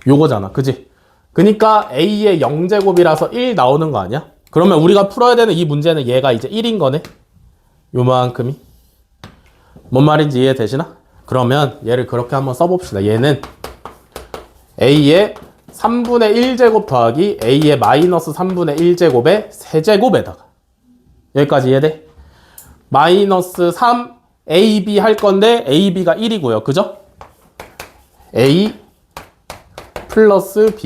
요거잖아. 그지? 그니까 a의 0제곱이라서 1 나오는 거 아니야? 그러면 우리가 풀어야 되는 이 문제는 얘가 이제 1인 거네? 요만큼이. 뭔 말인지 이해되시나? 그러면 얘를 그렇게 한번 써봅시다. 얘는 a의 3분의 1제곱 더하기 a의 마이너스 3분의 1제곱의 세제곱에다가 여기까지 이해돼? 마이너스 3 ab 할 건데 ab가 1이고요. 그죠? a 플러스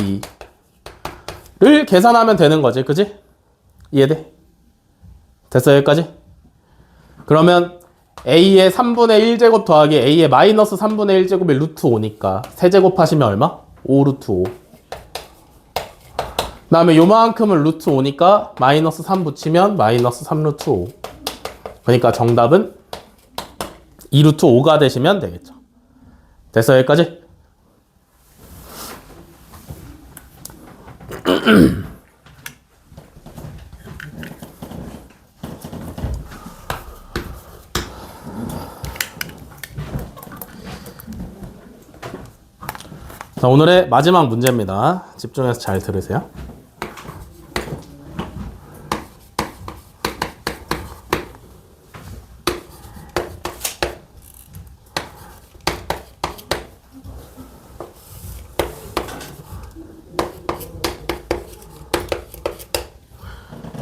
b를 계산하면 되는 거지. 그지? 이해돼? 됐어 여기까지? 그러면 a의 3분의 1제곱 더하기 a의 마이너스 3분의 1제곱이 루트 5니까 세제곱 하시면 얼마? 5 루트 5. 그 다음에 요만큼은 루트 5니까 마이너스 3 붙이면 마이너스 3 루트 5. 그러니까 정답은 2 루트 5가 되시면 되겠죠. 됐어 여기까지? 자, 오늘의 마지막 문제입니다. 집중해서 잘 들으세요.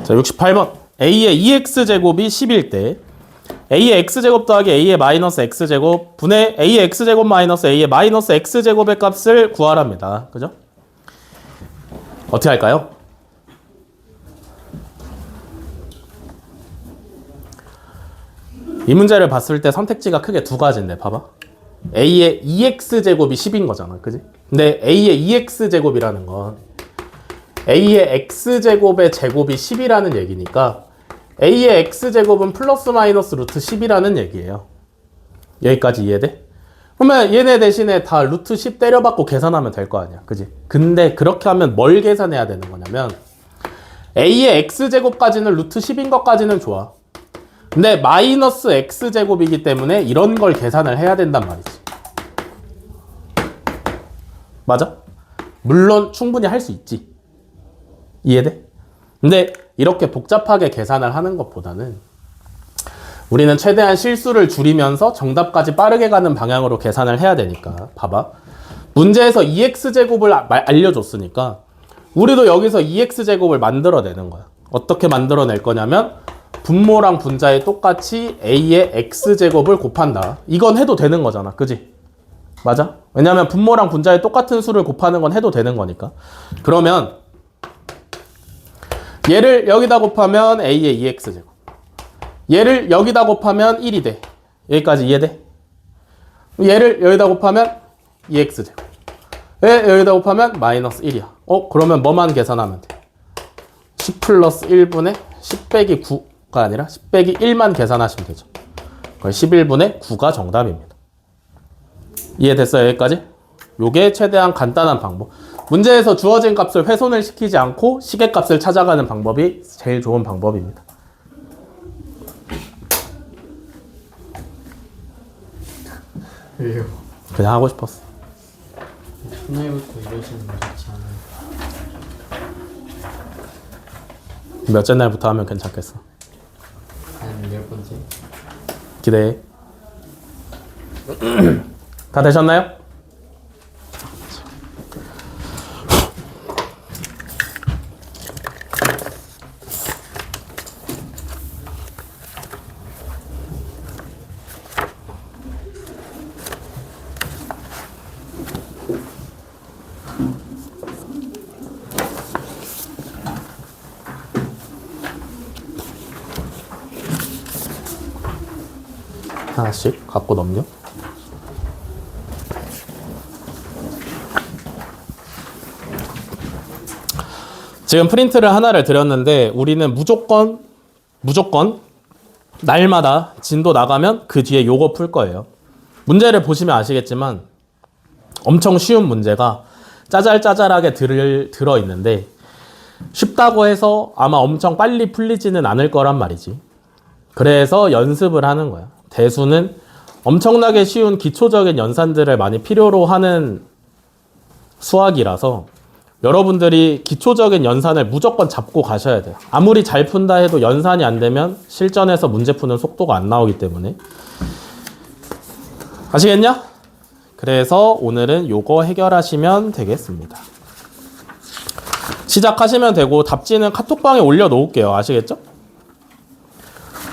자, 68번. a의 2x제곱이 10일 때 a의 x제곱 더하기 a의 마이너스 x제곱 분의 a의 x제곱 마이너스 a의 마이너스 x제곱의 값을 구하랍니다. 그죠? 어떻게 할까요? 이 문제를 봤을 때 선택지가 크게 두 가지인데 봐봐. a의 2x제곱이 10인 거잖아. 그지? 근데 a의 2x제곱이라는 건 a의 x제곱의 제곱이 10이라는 얘기니까 a의 x제곱은 플러스 마이너스 루트 10이라는 얘기예요. 여기까지 이해돼? 그러면 얘네 대신에 다 루트 10 때려받고 계산하면 될 거 아니야. 그지? 근데 그렇게 하면 뭘 계산해야 되는 거냐면 a의 x제곱까지는 루트 10인 것까지는 좋아. 근데 마이너스 x제곱이기 때문에 이런 걸 계산을 해야 된단 말이지. 맞아? 물론 충분히 할 수 있지. 이해돼? 근데 이렇게 복잡하게 계산을 하는 것보다는 우리는 최대한 실수를 줄이면서 정답까지 빠르게 가는 방향으로 계산을 해야 되니까 봐봐. 문제에서 2x제곱을 알려줬으니까 우리도 여기서 2x제곱을 만들어내는 거야. 어떻게 만들어낼 거냐면 분모랑 분자에 똑같이 a의 x제곱을 곱한다. 이건 해도 되는 거잖아. 그지? 맞아? 왜냐면 분모랑 분자에 똑같은 수를 곱하는 건 해도 되는 거니까. 그러면 얘를 여기다 곱하면 a의 2x제곱. 얘를 여기다 곱하면 1이 돼. 여기까지 이해돼? 얘를 여기다 곱하면 2x제곱. 얘 여기다 곱하면 마이너스 1이야. 그러면 뭐만 계산하면 돼? 10 플러스 1분의 10 빼기 9가 아니라 10 빼기 1만 계산하시면 되죠. 그걸 11분의 9가 정답입니다. 이해됐어요? 여기까지? 요게 최대한 간단한 방법. 문제에서 주어진 값을 훼손을 시키지 않고 시계값을 찾아가는 방법이 제일 좋은 방법입니다. 왜요? 그냥 하고 싶었어. 첫날부터 이러시는 거 좋지 않아요? 몇째 날부터 하면 괜찮겠어. 한 10번째? 기대해. 다 되셨나요? 하나씩 갖고 넘겨. 지금 프린트를 하나를 드렸는데 우리는 무조건 날마다 진도 나가면 그 뒤에 요거 풀 거예요. 문제를 보시면 아시겠지만 엄청 쉬운 문제가 짜잘짜잘하게 들어있는데 쉽다고 해서 아마 엄청 빨리 풀리지는 않을 거란 말이지. 그래서 연습을 하는 거야. 대수는 엄청나게 쉬운 기초적인 연산들을 많이 필요로 하는 수학이라서 여러분들이 기초적인 연산을 무조건 잡고 가셔야 돼요. 아무리 잘 푼다 해도 연산이 안 되면 실전에서 문제 푸는 속도가 안 나오기 때문에. 아시겠냐? 그래서 오늘은 요거 해결하시면 되겠습니다. 시작하시면 되고 답지는 카톡방에 올려놓을게요. 아시겠죠?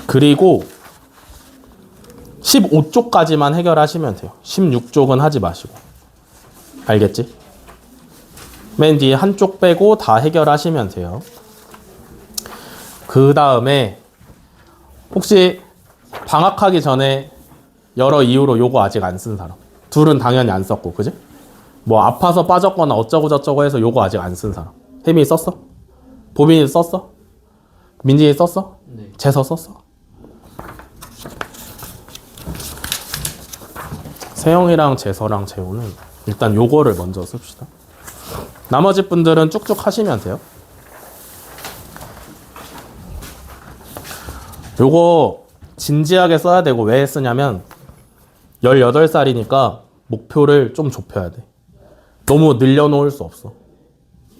그리고 15쪽까지만 해결하시면 돼요. 16쪽은 하지 마시고. 알겠지? 맨 뒤에 한쪽 빼고 다 해결하시면 돼요. 그 다음에 혹시 방학하기 전에 여러 이유로 요거 아직 안 쓴 사람. 둘은 당연히 안 썼고, 그지? 뭐 아파서 빠졌거나 어쩌고 저쩌고 해서 요거 아직 안 쓴 사람. 혜민이 썼어? 보민이 썼어? 민진이 썼어? 네. 재서 썼어? 세영이랑 재서랑 재호는 일단 요거를 먼저 씁시다. 나머지 분들은 쭉쭉 하시면 돼요. 요거 진지하게 써야 되고 왜 쓰냐면 18살이니까 목표를 좀 좁혀야 돼. 너무 늘려놓을 수 없어.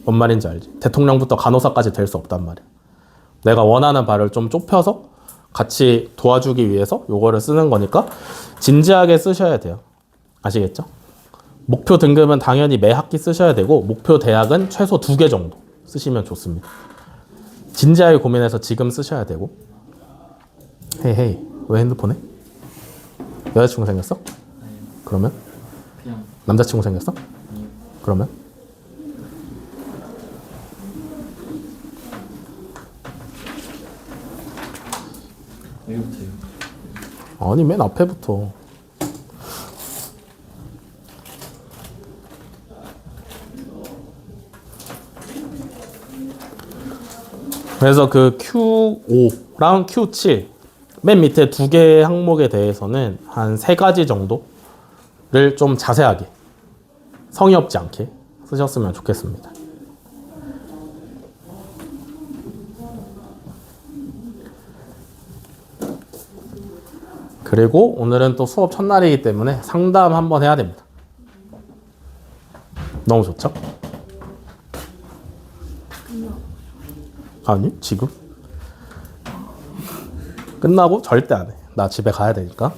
뭔 말인지 알지? 대통령부터 간호사까지 될 수 없단 말이야. 내가 원하는 바를 좀 좁혀서 같이 도와주기 위해서 요거를 쓰는 거니까 진지하게 쓰셔야 돼요. 아시겠죠? 목표 등급은 당연히 매 학기 쓰셔야 되고 목표 대학은 최소 2개 정도 쓰시면 좋습니다. 진지하게 고민해서 지금 쓰셔야 되고. 헤이 왜 핸드폰에? 여자친구 생겼어? 아니요. 그러면? 그냥 남자친구 생겼어? 아니요. 그러면? 왜부터요? 아니 맨 앞에부터. 그래서 그 Q5랑 Q7 맨 밑에 2개의 항목에 대해서는 한 3가지 정도를 좀 자세하게 성의 없지 않게 쓰셨으면 좋겠습니다. 그리고 오늘은 또 수업 첫날이기 때문에 상담 한번 해야 됩니다. 너무 좋죠? 아니, 지금? 끝나고 절대 안 해. 나 집에 가야 되니까.